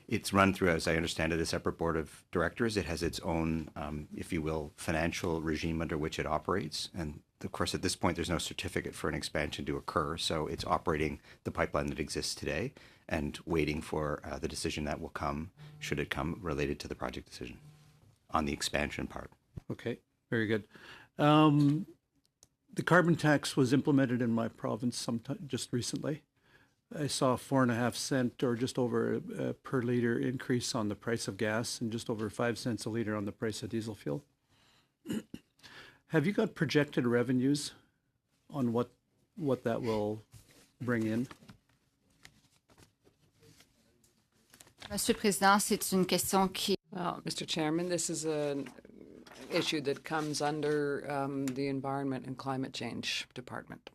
it's run through, as I understand it, a separate board of directors. It has its own, if you will, financial regime under which it operates. And of course, at this point, there's no certificate for an expansion to occur. So it's operating the pipeline that exists today and waiting for the decision that will come, should it come, related to the project decision on the expansion part. Okay, very good. The carbon tax was implemented in my province sometime just recently. I saw a 4.5 cent or just over a per liter increase on the price of gas and just over 5 cents a liter on the price of diesel fuel. Have you got projected revenues on what that will bring in? Monsieur le Président, c'est une question qui... Well, Mr. Chairman, this is an issue that comes under the Environment and Climate Change Department.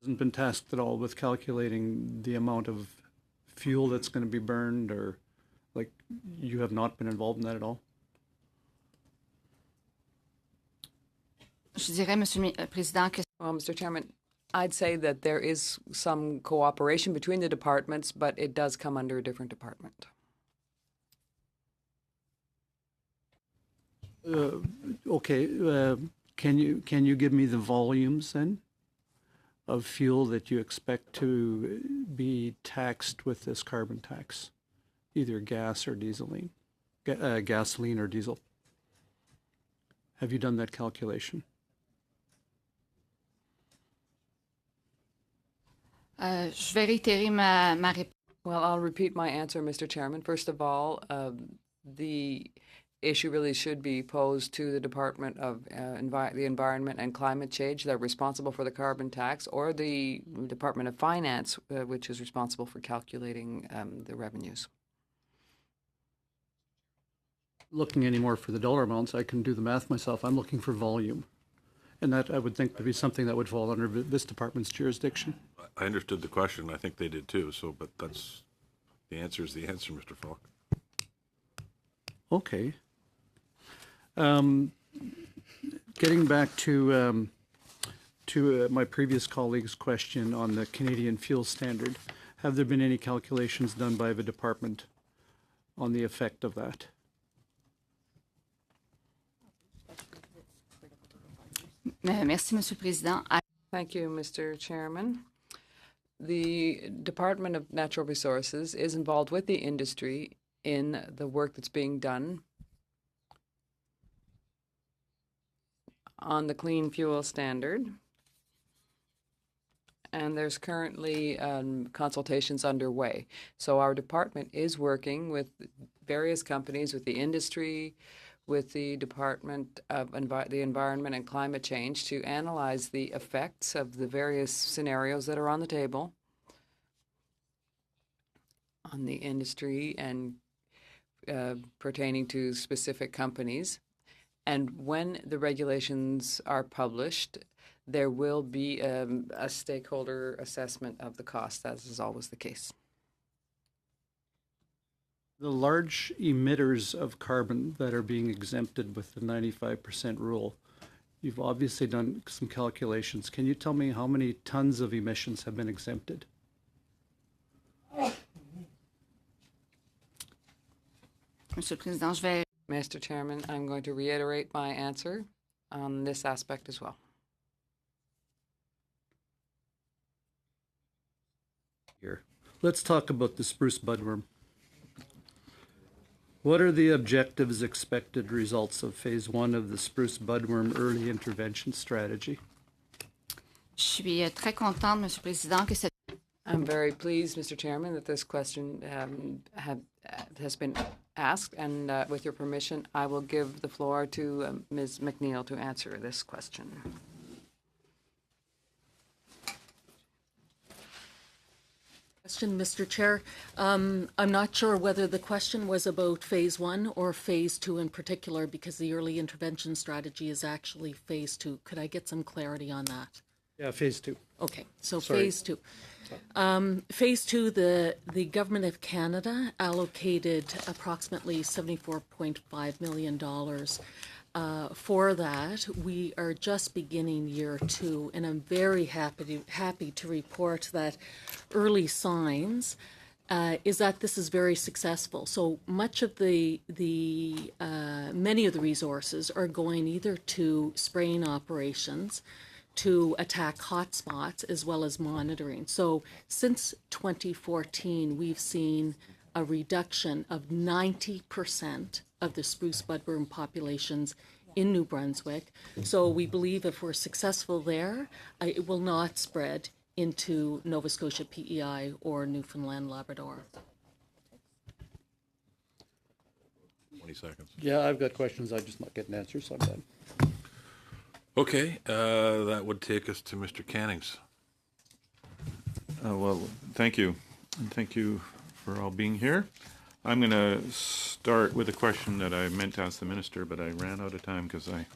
Hasn't been tasked at all with calculating the amount of fuel that's going to be burned, or like you have not been involved in that at all? Je dirais, Monsieur le Président, que... Well, Mr. Chairman, I'd say that there is some cooperation between the departments, but it does come under a different department. Okay, can you give me the volumes then of fuel that you expect to be taxed with this carbon tax, either gas or dieseline, gasoline or diesel? Have you done that calculation? Je vais réitérer ma réponse. Well, I'll repeat my answer, Mr. Chairman. First of all, the issue really should be posed to the Department of the Environment and Climate Change. They're responsible for the carbon tax, or the Department of Finance, which is responsible for calculating the revenues. Looking anymore for the dollar amounts, I can do the math myself. I'm looking for volume. And that I would think would be something that would fall under this department's jurisdiction. I understood the question. I think they did too. So, but that's the answer is the answer, Mr. Falk. Okay. Getting back to my previous colleague's question on the Canadian fuel standard, have there been any calculations done by the department on the effect of that? Merci, Monsieur le Président. Thank you, Mr. Chairman. The Department of Natural Resources is involved with the industry in the work that's being done on the clean fuel standard. And there's currently consultations underway. So our department is working with various companies, with the industry, with the Department of the Environment and Climate Change to analyze the effects of the various scenarios that are on the table on the industry and pertaining to specific companies. And when the regulations are published, there will be a stakeholder assessment of the cost, as is always the case. The large emitters of carbon that are being exempted with the 95% rule, you've obviously done some calculations. Can you tell me how many tons of emissions have been exempted? Mr. Chairman, I'm going to reiterate my answer on this aspect as well. Here, let's talk about the spruce budworm. What are the objectives, expected results of phase 1 of the spruce budworm early intervention strategy? Je suis très contente, Monsieur le Président, que cette... I'm very pleased, Mr. Chairman, that this question has been asked, and with your permission, I will give the floor to Ms. McNeil to answer this question. Mr. Chair, I'm not sure whether the question was about phase 1 or phase 2 in particular, because the early intervention strategy is actually phase 2. Could I get some clarity on that? Yeah, phase 2. Okay, so Sorry. phase 2. Phase 2, the Government of Canada allocated approximately $74.5 million for that. We are just beginning year 2, and I'm very happy to report that early signs is that this is very successful. So much of many of the resources are going either to spraying operations, to attack hotspots, as well as monitoring. So since 2014, we've seen a reduction of 90% of the spruce budworm populations in New Brunswick. So we believe if we're successful there, it will not spread into Nova Scotia PEI or Newfoundland Labrador. 20 seconds. Yeah, I've got questions. I'm just not getting answers, so I'm done. Okay, that would take us to Mr. Cannings. Well, thank you. And thank you for all being here. I'm going to start with a question that I meant to ask the minister, but I ran out of time because I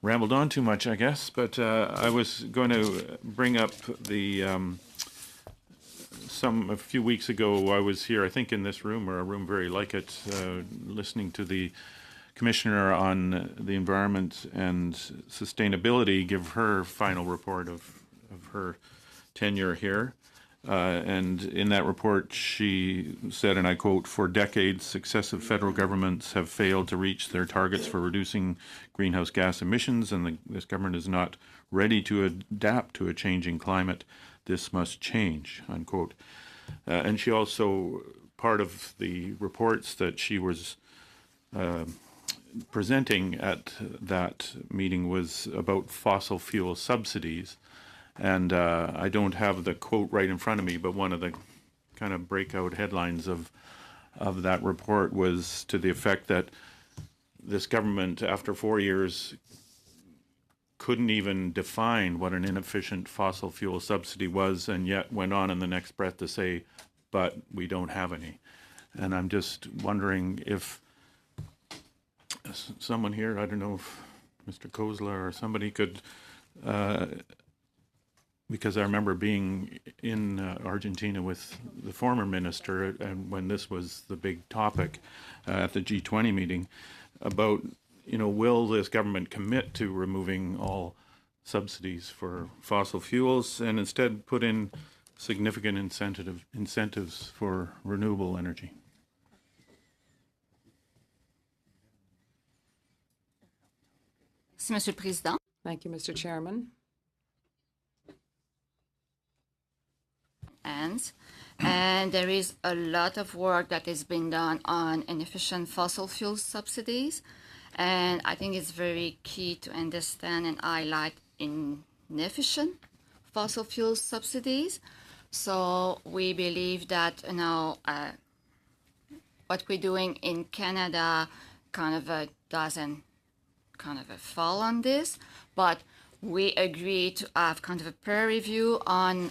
rambled on too much, I guess. But I was going to bring up the a few weeks ago I was here, I think in this room or a room very like it, listening to the Commissioner on the Environment and Sustainability give her final report of her tenure here. And in that report, she said, and I quote, "For decades, successive federal governments have failed to reach their targets for reducing greenhouse gas emissions, and this government is not ready to adapt to a changing climate. This must change," unquote. And she also, part of the reports that she was presenting at that meeting was about fossil fuel subsidies. And I don't have the quote right in front of me, but one of the kind of breakout headlines of that report was to the effect that this government, after 4 years, couldn't even define what an inefficient fossil fuel subsidy was, and yet went on in the next breath to say, but we don't have any. And I'm just wondering if someone here, I don't know if Mr. Kozla or somebody could, because I remember being in Argentina with the former minister, and when this was the big topic at the G20 meeting, about, will this government commit to removing all subsidies for fossil fuels and instead put in significant incentives for renewable energy? Monsieur le Président. Thank you, Mr. Chairman. And there is a lot of work that has been done on inefficient fossil fuel subsidies. And I think it's very key to understand and highlight inefficient fossil fuel subsidies. So we believe that, what we're doing in Canada doesn't fall on this, but we agree to have a peer review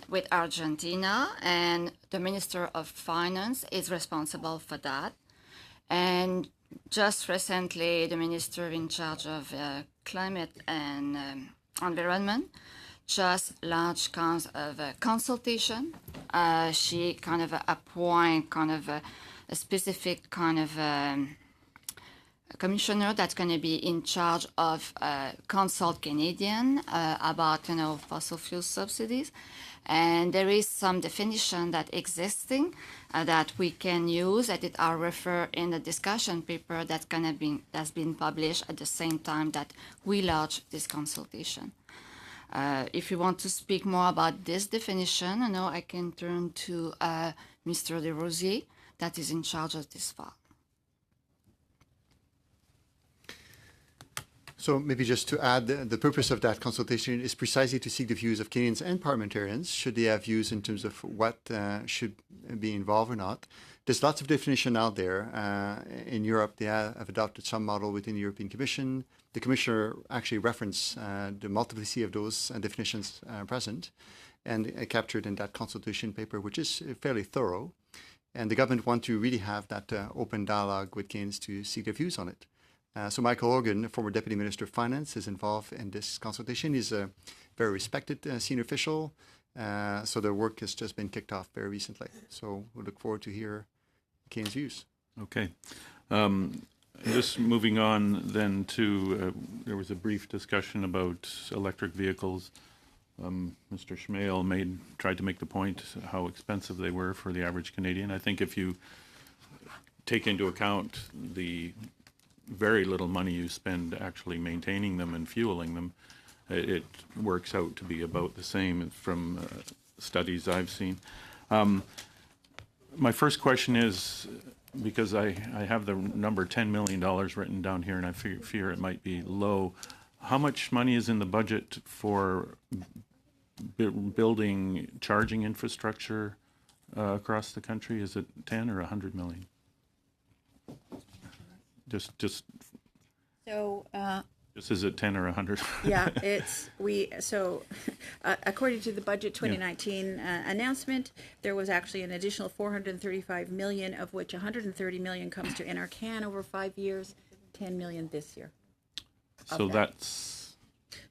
with Argentina, and the Minister of Finance is responsible for that. And just recently, the Minister in charge of Climate and Environment just launched a consultation. She appoint a specific commissioner that's going to be in charge of consult Canadian about fossil fuel subsidies, and there is some definition that existing that we can use that are referred in the discussion paper that's been published at the same time that we launch this consultation. If you want to speak more about this definition, I can turn to Mr. Desrosiers that is in charge of this file. So maybe just to add, the purpose of that consultation is precisely to seek the views of Canadians and parliamentarians, should they have views in terms of what should be involved or not. There's lots of definition out there. In Europe, they have adopted some model within the European Commission. The Commissioner actually referenced the multiplicity of those definitions present and captured in that consultation paper, which is fairly thorough. And the government want to really have that open dialogue with Canadians to seek their views on it. So Michael Horgan, former Deputy Minister of Finance, is involved in this consultation. He's a very respected senior official. So the work has just been kicked off very recently. So we look forward to hear Kane's views. Okay. Just moving on then to, there was a brief discussion about electric vehicles. Mr. Schmale tried to make the point how expensive they were for the average Canadian. I think if you take into account the very little money you spend actually maintaining them and fueling them, it works out to be about the same from studies I've seen. My first question is, because I have the number $10 million written down here, and I fear it might be low. How much money is in the budget for building charging infrastructure across the country? Is it 10 or 100 million? Just So, is it 10 or 100? yeah, according to the budget 2019 announcement, there was actually an additional 435 million, of which 130 million comes to NRCan over 5 years, 10 million this year. So that's...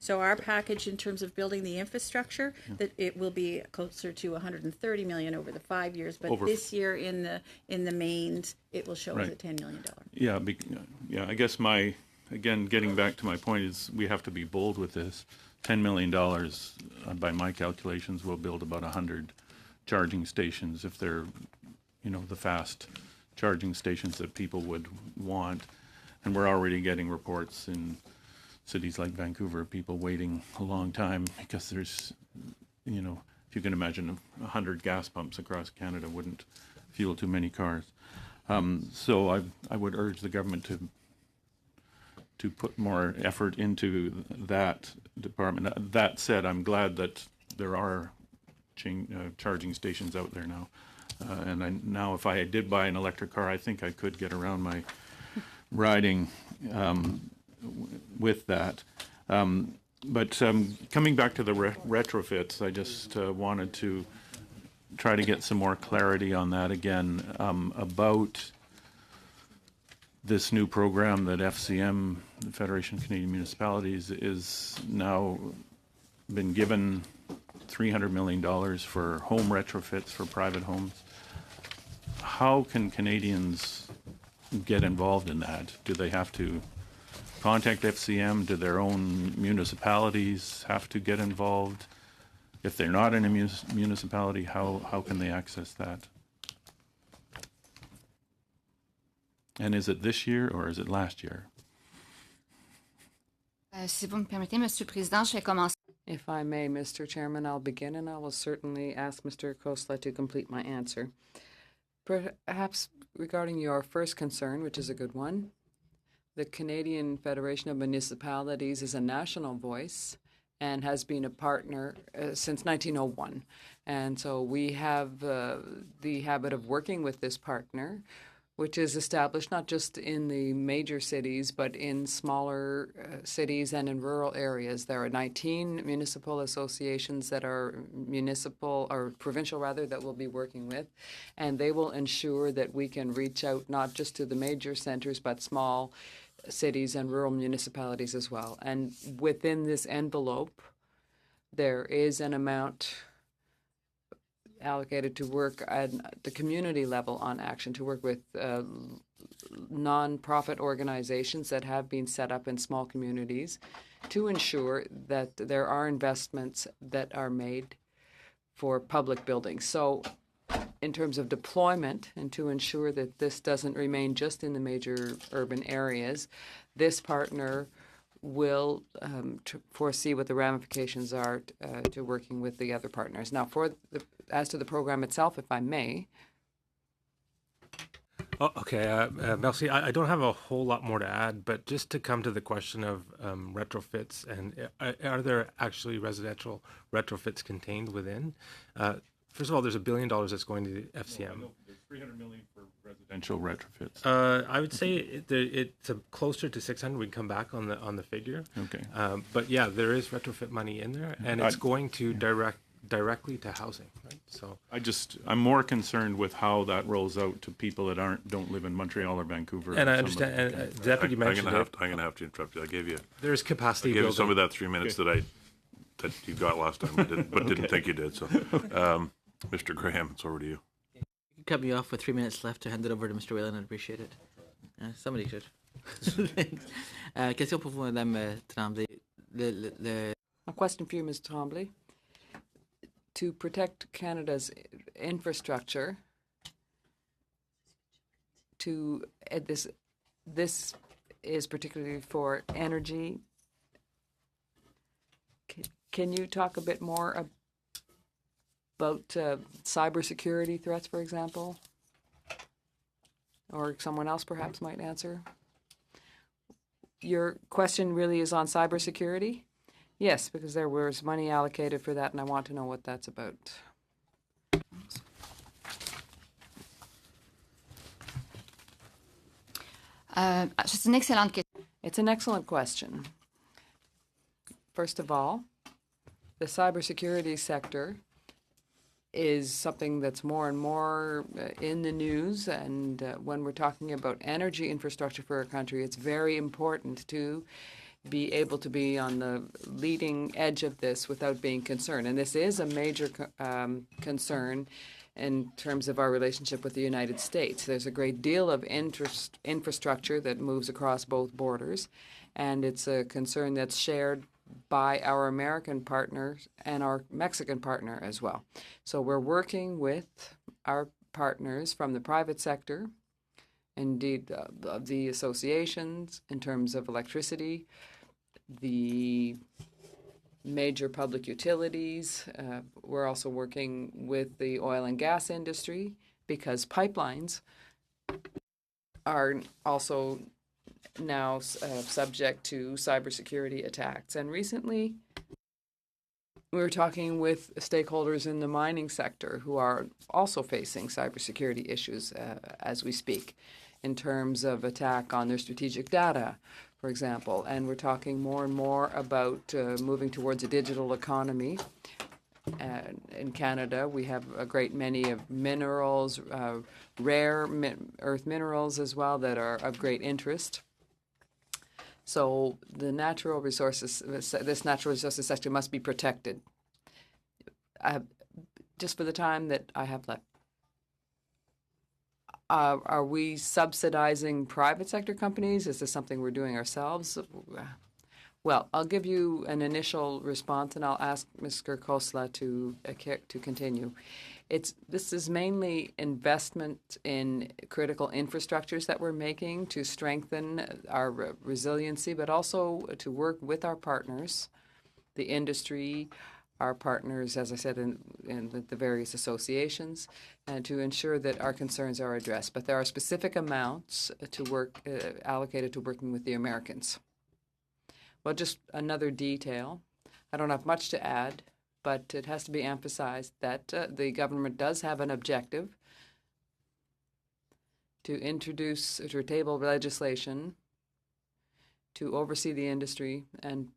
So our package in terms of building the infrastructure, that it will be closer to 130 million over the 5 years, but this year in the mains, it will show as a $10 million. Yeah, I guess again, getting back to my point is we have to be bold with this. $10 million, by my calculations, will build about 100 charging stations if they're, the fast charging stations that people would want. And we're already getting reports in cities like Vancouver, people waiting a long time because there's, if you can imagine 100 gas pumps across Canada wouldn't fuel too many cars. So I would urge the government to put more effort into that department. That said, I'm glad that there are charging stations out there now. And now if I did buy an electric car, I think I could get around my riding with that. But coming back to the retrofits, I just wanted to try to get some more clarity on that again, about this new program that FCM, the Federation of Canadian Municipalities, is now been given $300 million for home retrofits for private homes. How can Canadians get involved in that? Do they have to contact FCM? Do their own municipalities have to get involved? If they're not in a municipality, how can they access that? And is it this year or is it last year? Si vous me permettez, Monsieur le Président, je vais commencer. If I may, Mr. Chairman, I'll begin, and I will certainly ask Mr. Khosla to complete my answer. Perhaps regarding your first concern, which is a good one, the Canadian Federation of Municipalities is a national voice and has been a partner since 1901. And so we have the habit of working with this partner, which is established not just in the major cities, but in smaller cities and in rural areas. There are 19 municipal associations that are municipal, or provincial rather, that we'll be working with, and they will ensure that we can reach out not just to the major centers, but small cities and rural municipalities as well. And within this envelope, there is an amount allocated to work at the community level on action, to work with non-profit organizations that have been set up in small communities to ensure that there are investments that are made for public buildings. So in terms of deployment, and to ensure that this doesn't remain just in the major urban areas, this partner will foresee what the ramifications are to working with the other partners. Now, as to the program itself, if I may. Oh, okay, Merci. I don't have a whole lot more to add, but just to come to the question of retrofits, and are there actually residential retrofits contained within? First of all, there's $1 billion that's going to the FCM. No, there's $300 million for residential retrofits. I would say it's closer to 600. We can come back on the figure. Okay. But yeah, there is retrofit money in there, and it's going to directly to housing. Right? So I'm more concerned with how that rolls out to people that don't live in Montreal or Vancouver. And I understand. And Deputy mentioned I'm gonna have to interrupt you. I gave you. There's capacity. I gave you some of that 3 minutes that you got last time, but didn't think you did. So, Mr. Graham, it's over to you. You can cut me off with 3 minutes left to hand it over to Mr. Whalen. I'd appreciate it. Somebody should. Question pour vous, Madame Tremblay. A question for you, Ms. Tremblay. To protect Canada's infrastructure, this is particularly for energy. Can you talk a bit more about cybersecurity threats, for example? Or someone else perhaps might answer. Your question really is on cybersecurity? Yes, because there was money allocated for that, and I want to know what that's about. It's an excellent question. First of all, the cybersecurity sector is something that's more and more in the news, and when we're talking about energy infrastructure for a country, it's very important to be able to be on the leading edge of this without being concerned. And this is a major concern in terms of our relationship with the United States. There's a great deal of infrastructure that moves across both borders, and it's a concern that's shared by our American partners and our Mexican partner as well. So we're working with our partners from the private sector, indeed the associations in terms of electricity, the major public utilities. We're also working with the oil and gas industry because pipelines are also now subject to cybersecurity attacks. And recently, we were talking with stakeholders in the mining sector who are also facing cybersecurity issues as we speak in terms of attack on their strategic data, for example. And we're talking more and more about moving towards a digital economy. In Canada, we have a great many of minerals, rare earth minerals as well that are of great interest. So the natural resources, this natural resources sector must be protected. Just for the time that I have left, are we subsidizing private sector companies? Is this something we're doing ourselves? Well, I'll give you an initial response, and I'll ask Mr. Khosla to continue. This is mainly investment in critical infrastructures that we're making to strengthen our resiliency, but also to work with our partners, the industry, our partners, as I said, in the various associations, and to ensure that our concerns are addressed. But there are specific amounts to work allocated to working with the Americans. Well, just another detail. I don't have much to add, but it has to be emphasized that the government does have an objective to introduce or to table legislation to oversee the industry and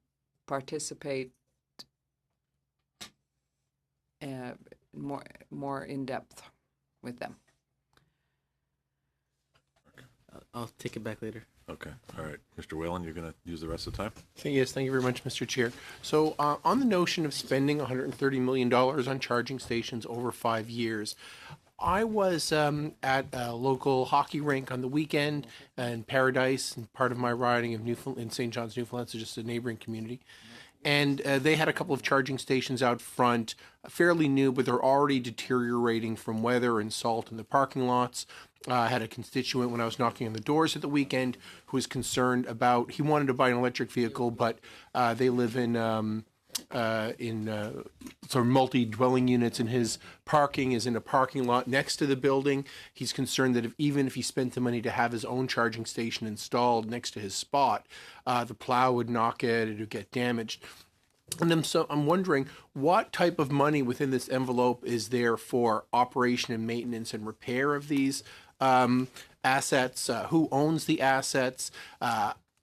participate more in depth with them. I'll take it back later. Okay. All right. Mr. Whalen, you're going to use the rest of the time? Yes, thank you very much, Mr. Chair. So on the notion of spending $130 million on charging stations over 5 years, I was at a local hockey rink on the weekend in Paradise, and part of my riding of Newfoundland, in St. John's, Newfoundland, so just a neighboring community. And they had a couple of charging stations out front, fairly new, but they're already deteriorating from weather and salt in the parking lots. I had a constituent when I was knocking on the doors at the weekend who was concerned about, he wanted to buy an electric vehicle, but they live in sort of multi-dwelling units, and his parking is in a parking lot next to the building. He's concerned that even if he spent the money to have his own charging station installed next to his spot, the plow would knock it, it would get damaged. And I'm wondering what type of money within this envelope is there for operation and maintenance and repair of these assets? Who owns the assets?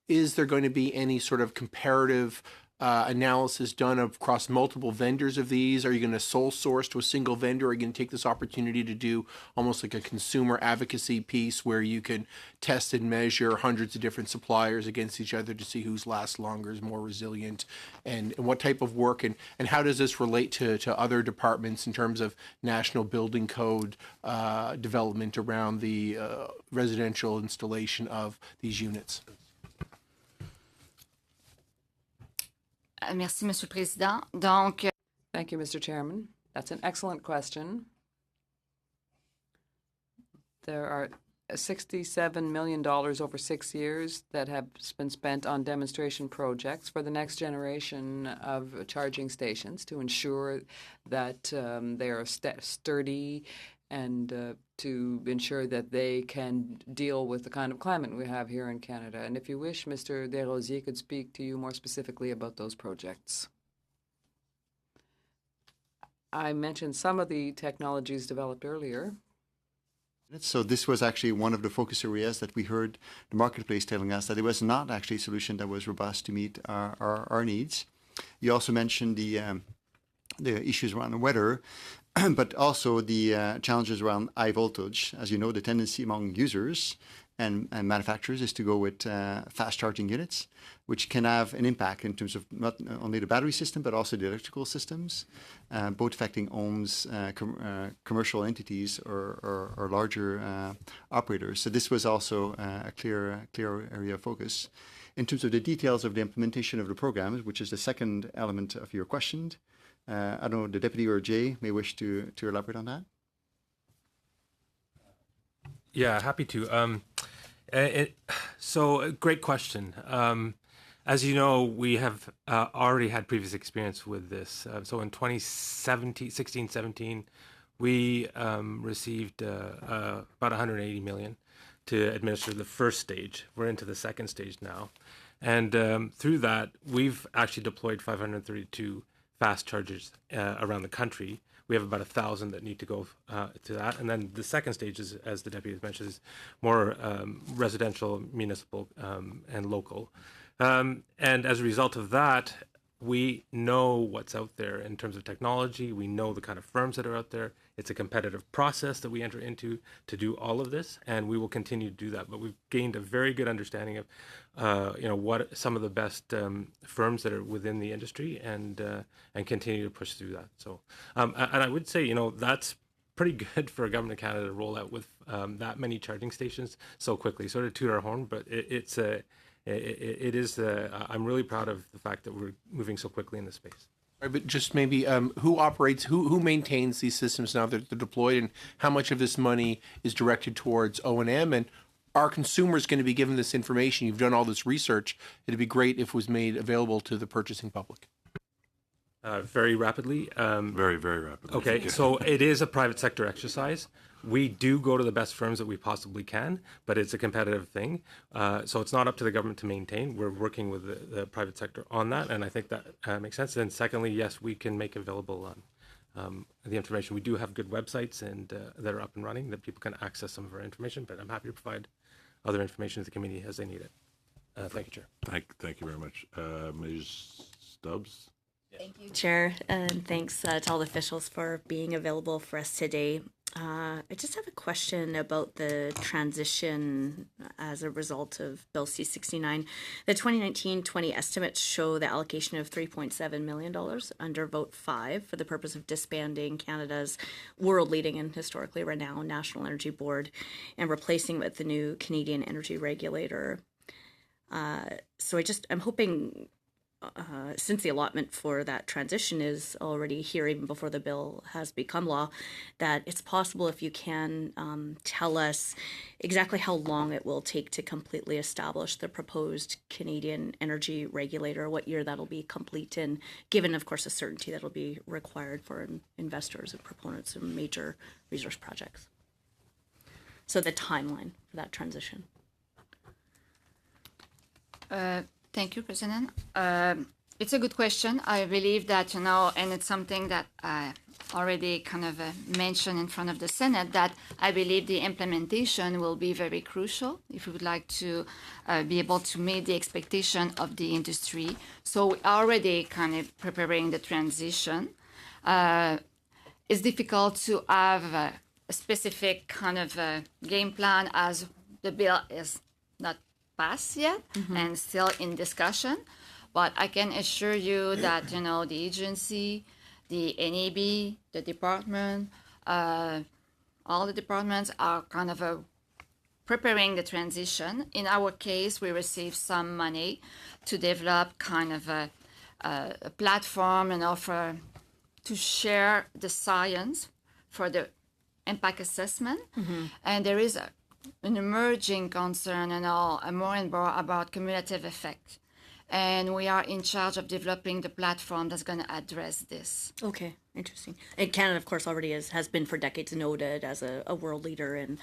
Is there going to be any sort of comparative analysis done across multiple vendors of these? Are you going to sole source to a single vendor? Are you going to take this opportunity to do almost like a consumer advocacy piece where you can test and measure hundreds of different suppliers against each other to see who's lasts longer, is more resilient, and what type of work, and how does this relate to other departments in terms of national building code development around the residential installation of these units? Merci, Monsieur le Président. Donc, Thank you, Mr. Chairman. That's an excellent question. There are $67 million over 6 years that have been spent on demonstration projects for the next generation of charging stations to ensure that they are sturdy and to ensure that they can deal with the kind of climate we have here in Canada. And if you wish, Mr. Desrosiers could speak to you more specifically about those projects. I mentioned some of the technologies developed earlier. So this was actually one of the focus areas that we heard the marketplace telling us that it was not actually a solution that was robust to meet our needs. You also mentioned the issues around the weather, but also the challenges around high voltage. As you know, the tendency among users and manufacturers is to go with fast charging units, which can have an impact in terms of not only the battery system, but also the electrical systems, both affecting homes, commercial entities, or larger operators. So this was also a clear area of focus. In terms of the details of the implementation of the programs, which is the second element of your question, I don't know, the Deputy or Jay may wish to elaborate on that. Yeah, happy to. So, great question. As you know, we have already had previous experience with this. So in 2016, 17, we received about $180 million to administer the first stage. We're into the second stage now. And through that, we've actually deployed 532 fast chargers around the country. We have about 1,000 that need to go to that. And then the second stage, is, as the deputy has mentioned, is more residential, municipal, and local. And as a result of that, we know what's out there in terms of technology. We know the kind of firms that are out there. It's a competitive process that we enter into to do all of this, and we will continue to do that. But we've gained a very good understanding of, what some of the best firms that are within the industry, and continue to push through that. So, and I would say, that's pretty good for a government of Canada to roll out with that many charging stations so quickly. Sort of toot our horn, but it is. I'm really proud of the fact that we're moving so quickly in this space. Right, but just maybe who maintains these systems now that they're deployed, and how much of this money is directed towards O&M, and are consumers going to be given this information? You've done all this research. It'd be great if it was made available to the purchasing public. Very rapidly. Very, very rapidly. Okay, so it is a private sector exercise. We do go to the best firms that we possibly can, but it's a competitive thing. So it's not up to the government to maintain. We're working with the private sector on that, and I think that makes sense. And secondly, yes, we can make available the information. We do have good websites and that are up and running that people can access some of our information, but I'm happy to provide other information to the committee as they need it. Thank you, Chair. Thank you very much. Ms. Stubbs? Thank you, Chair, and thanks to all the officials for being available for us today. I just have a question about the transition as a result of Bill C-69. The 2019-20 estimates show the allocation of $3.7 million under Vote 5 for the purpose of disbanding Canada's world-leading and historically renowned National Energy Board and replacing with the new Canadian Energy Regulator. So I'm hoping, since the allotment for that transition is already here even before the bill has become law, that it's possible if you can tell us exactly how long it will take to completely establish the proposed Canadian Energy Regulator, what year that'll be complete, and given, of course, the certainty that'll be required for investors and proponents of major resource projects. So the timeline for that transition. Thank you, President. It's a good question. I believe that, and it's something that I already kind of mentioned in front of the Senate, that I believe the implementation will be very crucial if we would like to be able to meet the expectation of the industry. So we're already kind of preparing the transition. It's difficult to have a specific kind of game plan as the bill is not passed yet and still in discussion. But I can assure you that, the agency, the NEB, the department, all the departments are kind of preparing the transition. In our case, we received some money to develop kind of a platform and offer to share the science for the impact assessment. And there is an emerging concern more and more about cumulative effect. And we are in charge of developing the platform that's going to address this. Okay, interesting. And Canada, of course, already has been for decades noted as a world leader in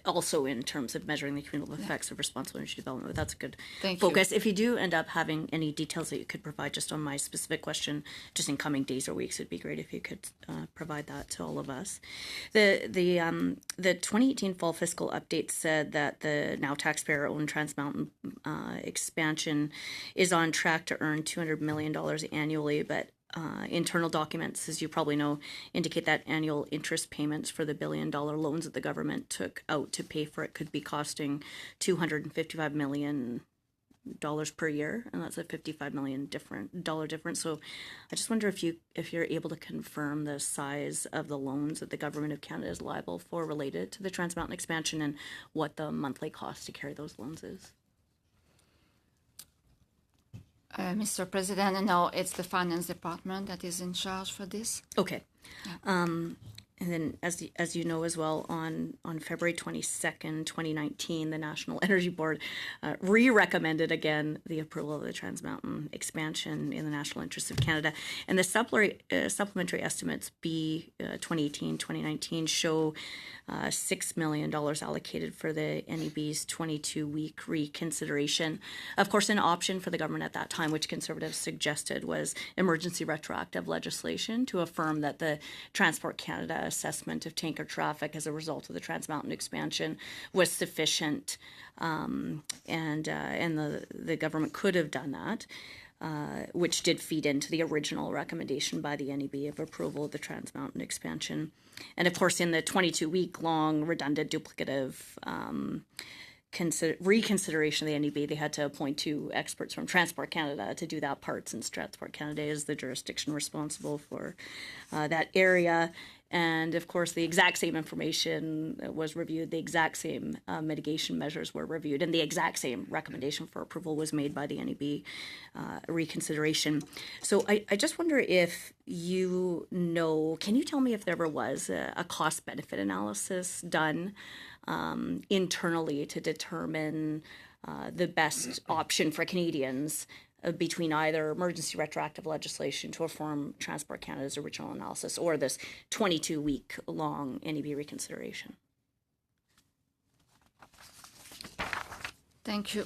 also in terms of measuring the cumulative effects of responsible energy development. That's a good focus. If you do end up having any details that you could provide just on my specific question, just in coming days or weeks, it'd be great if you could provide that to all of us. The 2018 fall fiscal update said that the now taxpayer-owned Trans Mountain expansion is on track to earn $200 million annually, but internal documents, as you probably know, indicate that annual interest payments for the $1 billion loans that the government took out to pay for it could be costing $255 million per year, and that's a $55 million difference. So I just wonder if you're able to confirm the size of the loans that the government of Canada is liable for related to the Trans Mountain expansion and what the monthly cost to carry those loans is. Mr. President, no, it's the Finance Department that is in charge for this. Okay. And then, as you know as well, on February 22nd, 2019, the National Energy Board re-recommended again the approval of the Trans Mountain expansion in the national interest of Canada. And the supplementary estimates, B 2018-2019, show $6 million allocated for the NEB's 22-week reconsideration. Of course, an option for the government at that time, which Conservatives suggested, was emergency retroactive legislation to affirm that the Transport Canada assessment of tanker traffic as a result of the Trans Mountain expansion was sufficient, and the government could have done that. Which did feed into the original recommendation by the NEB of approval of the Trans Mountain expansion. And of course, in the 22-week-long redundant duplicative reconsideration of the NEB, they had to appoint 2 experts from Transport Canada to do that part, since Transport Canada is the jurisdiction responsible for that area. And of course, the exact same information was reviewed, the exact same mitigation measures were reviewed, and the exact same recommendation for approval was made by the NEB reconsideration. So I just wonder if you know, can you tell me if there ever was a cost-benefit analysis done internally to determine the best option for Canadians between either emergency retroactive legislation to affirm Transport Canada's original analysis or this 22-week-long NEB reconsideration? Thank you,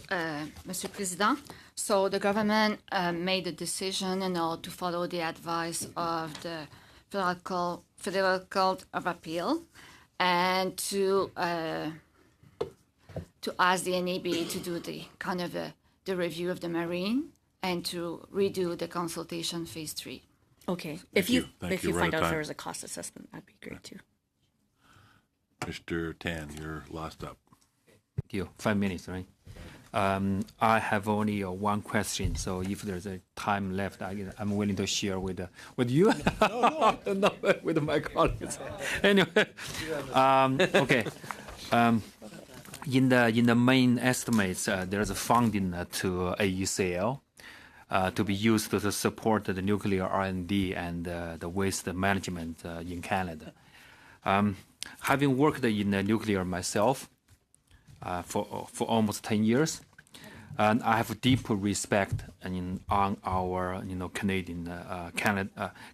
Mr. President. So the government made a decision to follow the advice of the Federal Court of Appeal and to ask the NEB to do the kind of the review of the marine and to redo the consultation phase 3. Okay. If you find out if there was a cost assessment, that'd be great too. Mr. Tan, you're last up. Thank you. 5 minutes, right? I have only one question, so if there's a time left, I'm willing to share with you, no, with my colleagues. Anyway, okay. In the main estimates, there's a funding to AECL to be used to support the nuclear R&D and the waste management in Canada. Having worked in nuclear myself for almost 10 years, and I have deep respect on our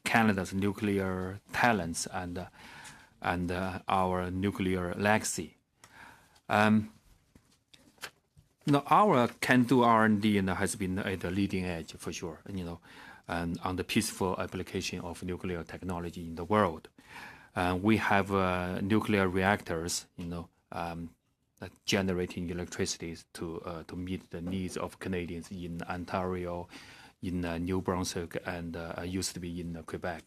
Canada's nuclear talents and our nuclear legacy. our CANDO R&D has been at the leading edge for sure, and on the peaceful application of nuclear technology in the world. We have nuclear reactors, generating electricity to meet the needs of Canadians in Ontario, in New Brunswick, and used to be in Quebec.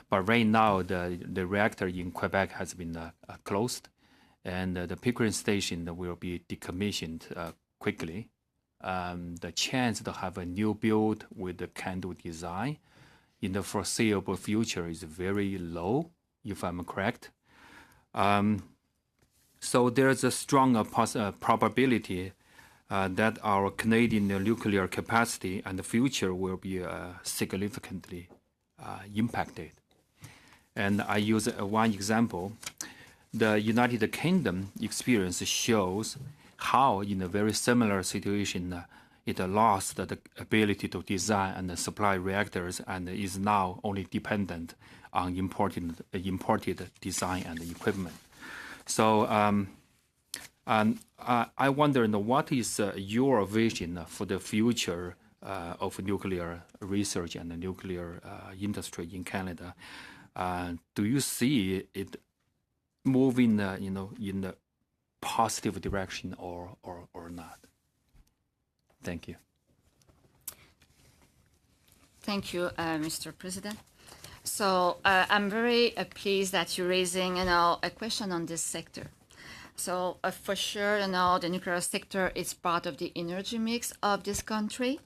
But right now, the reactor in Quebec has been closed, and the Pickering station will be decommissioned quickly. The chance to have a new build with the CANDO design in the foreseeable future is very low, if I'm correct. So there's a strong probability that our Canadian nuclear capacity and the future will be significantly impacted. And I use one example. The United Kingdom experience shows how, in a very similar situation, it lost the ability to design and supply reactors and is now only dependent on imported design and equipment. So I wonder, what is your vision for the future of nuclear research and the nuclear industry in Canada? Do you see it moving, in the positive direction or not? Thank you. Thank you, Mr. President. So I'm very pleased that you're raising, a question on this sector. So for sure, the nuclear sector is part of the energy mix of this country.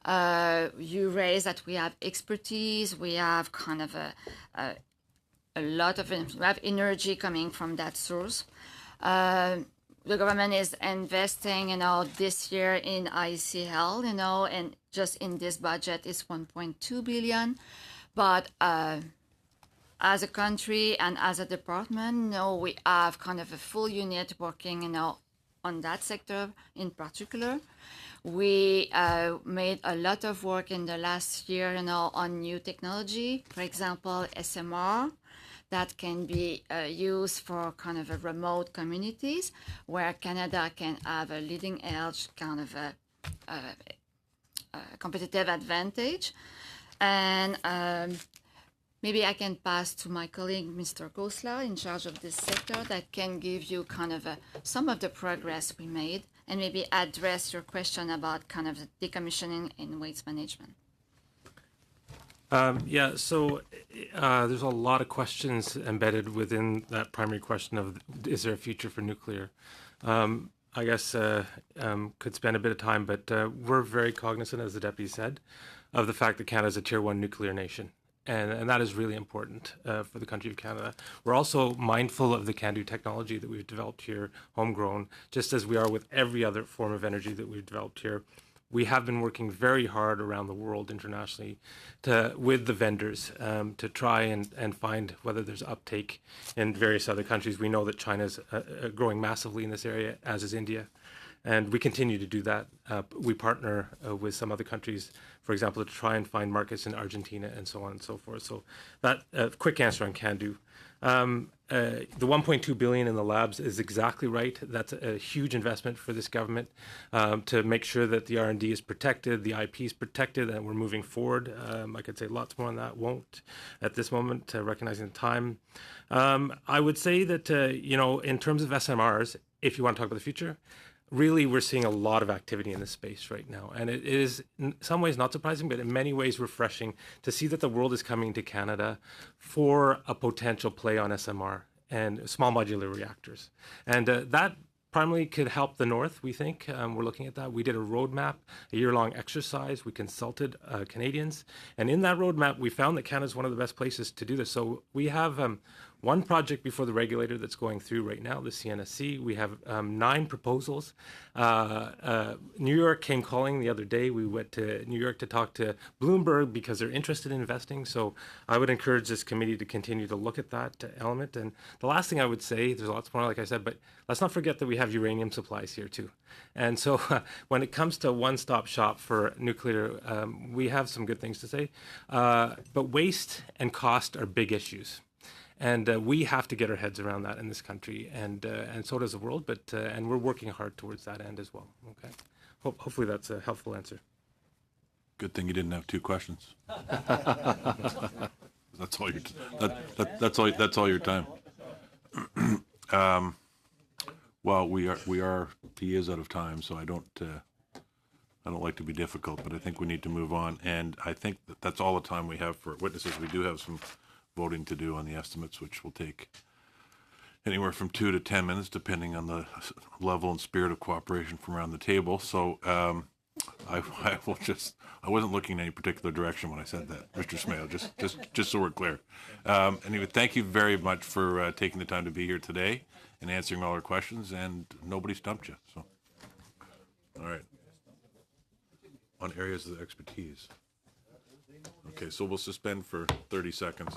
You raised that we have expertise, we have kind of a lot of, we have energy coming from that source. The government is investing, this year in ICL, and just in this budget is 1.2 billion. But as a country and as a department, we have kind of a full unit working, on that sector in particular. We made a lot of work in the last year, on new technology, for example, SMR, that can be used for kind of a remote communities where Canada can have a leading edge kind of a competitive advantage. And maybe I can pass to my colleague, Mr. Goslar, in charge of this sector, that can give you kind of some of the progress we made and maybe address your question about kind of the decommissioning and waste management. So there's a lot of questions embedded within that primary question of, is there a future for nuclear? I guess could spend a bit of time, but we're very cognizant, as the deputy said, of the fact that Canada is a tier 1 nuclear nation. And that is really important for the country of Canada. We're also mindful of the CANDO technology that we've developed here, homegrown, just as we are with every other form of energy that we've developed here. We have been working very hard around the world internationally with the vendors to try and find whether there's uptake in various other countries. We know that China's growing massively in this area, as is India. And we continue to do that. We partner with some other countries, for example, to try and find markets in Argentina and so on and so forth. So that quick answer on CANDO. The 1.2 billion in the labs is exactly right. That's a huge investment for this government to make sure that the R&D is protected, the IP is protected, and we're moving forward. I could say lots more on that. Won't at this moment, recognizing the time. I would say that in terms of SMRs, if you want to talk about the future, really, we're seeing a lot of activity in this space right now. And it is in some ways not surprising, but in many ways refreshing to see that the world is coming to Canada for a potential play on SMR and small modular reactors. And that primarily could help the North, we think. We're looking at that. We did a roadmap, a year-long exercise. We consulted Canadians. And in that roadmap, we found that Canada is one of the best places to do this. So we have one project before the regulator that's going through right now, the CNSC. We have 9 proposals. New York came calling the other day. We went to New York to talk to Bloomberg because they're interested in investing. So I would encourage this committee to continue to look at that element. And the last thing I would say, there's lots more, like I said, but let's not forget that we have uranium supplies here too. And so when it comes to one-stop shop for nuclear, we have some good things to say. But waste and cost are big issues. And we have to get our heads around that in this country, and so does the world. But and we're working hard towards that end as well. Okay, hopefully that's a helpful answer. Good thing you didn't have two questions. That's all your that's all your time. Well, he is out of time, so I don't like to be difficult, but I think we need to move on. And I think that's all the time we have for witnesses. We do have some voting to do on the estimates, which will take anywhere from 2 to 10 minutes, depending on the level and spirit of cooperation from around the table. So I wasn't looking in any particular direction when I said that, Mr. Smale, just so we're clear. Anyway, thank you very much for taking the time to be here today and answering all our questions, and nobody stumped you. So, all right. On areas of expertise. Okay, so we'll suspend for 30 seconds.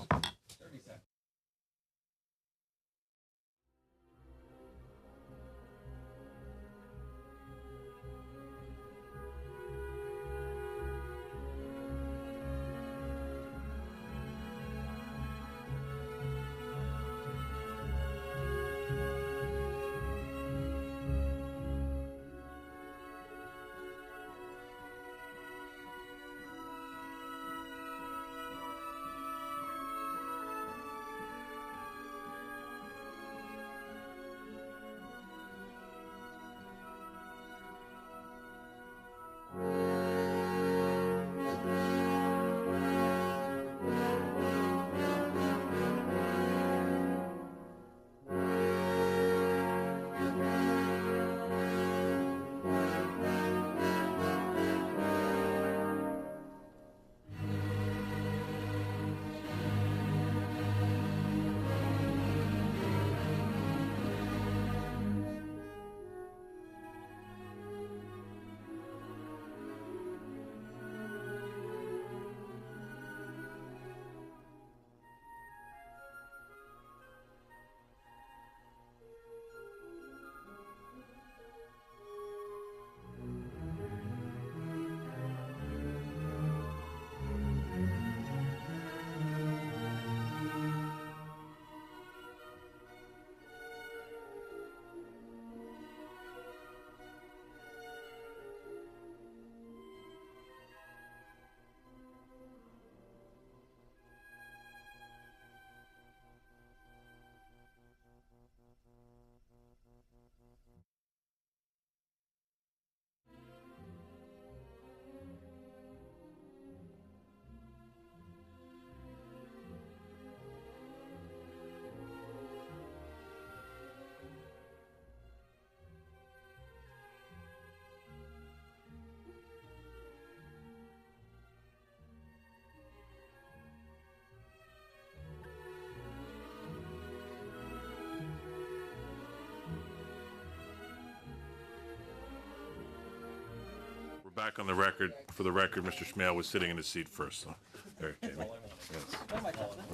Back on the record. For the record, Mr. Smale was sitting in his seat first. So, there, Jamie. Yes.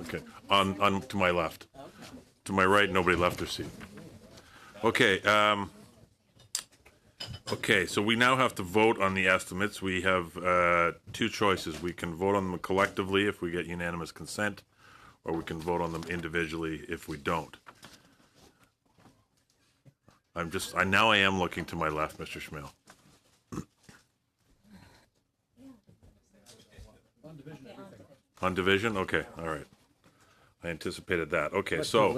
Okay. On to my left. To my right, nobody left their seat. Okay. Okay. So we now have to vote on the estimates. We have two choices. We can vote on them collectively if we get unanimous consent, or we can vote on them individually if we don't. Now I am looking to my left, Mr. Smale. On division? Okay, all right. I anticipated that. Okay, so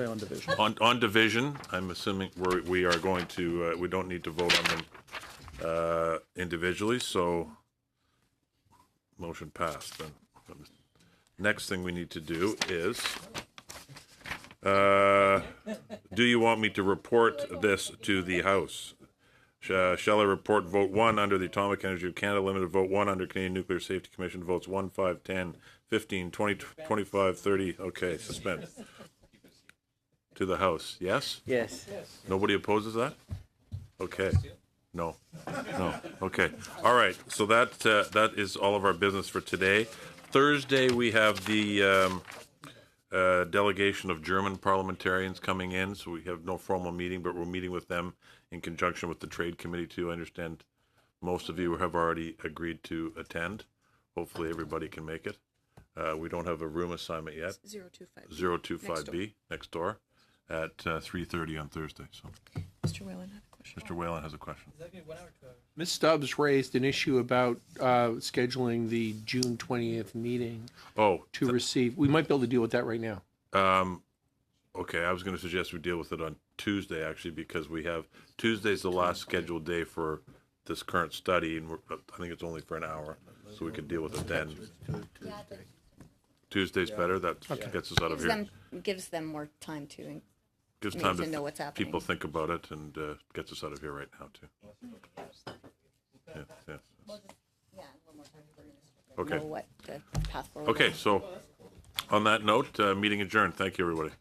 on division, I'm assuming we are going to, we don't need to vote on them individually, so motion passed. Then next thing we need to do is, do you want me to report this to the House? Shall I report vote 1 under the Atomic Energy of Canada Limited, vote 1 under Canadian Nuclear Safety Commission, votes 1, 5, 10, 15, 20, 25, 30, okay, suspend. To the House, yes? Yes. Nobody opposes that? Okay. No. Okay. All right, so that is all of our business for today. Thursday, we have the delegation of German parliamentarians coming in, so we have no formal meeting, but we're meeting with them in conjunction with the Trade Committee too. I understand most of you have already agreed to attend. Hopefully everybody can make it. We don't have a room assignment yet. 025. 025B next door at 3:30 on Thursday. So, Mr. Whalen had a question. Mr. Whalen has a question. Ms. Stubbs raised an issue about scheduling the June 20th meeting Oh, to receive. We might be able to deal with that right now. okay. I was going to suggest we deal with it on Tuesday, actually, because we have Tuesday's the last scheduled day for this current study, and I think it's only for an hour, so we could deal with it then. Tuesday's better. That gets us out of here. Gives them more time to Gives need time to to know what's happening. people think about it, and gets us out of here right now too. Yeah. Okay. know what the path forward Okay. is. So, on that note, meeting adjourned. Thank you, everybody.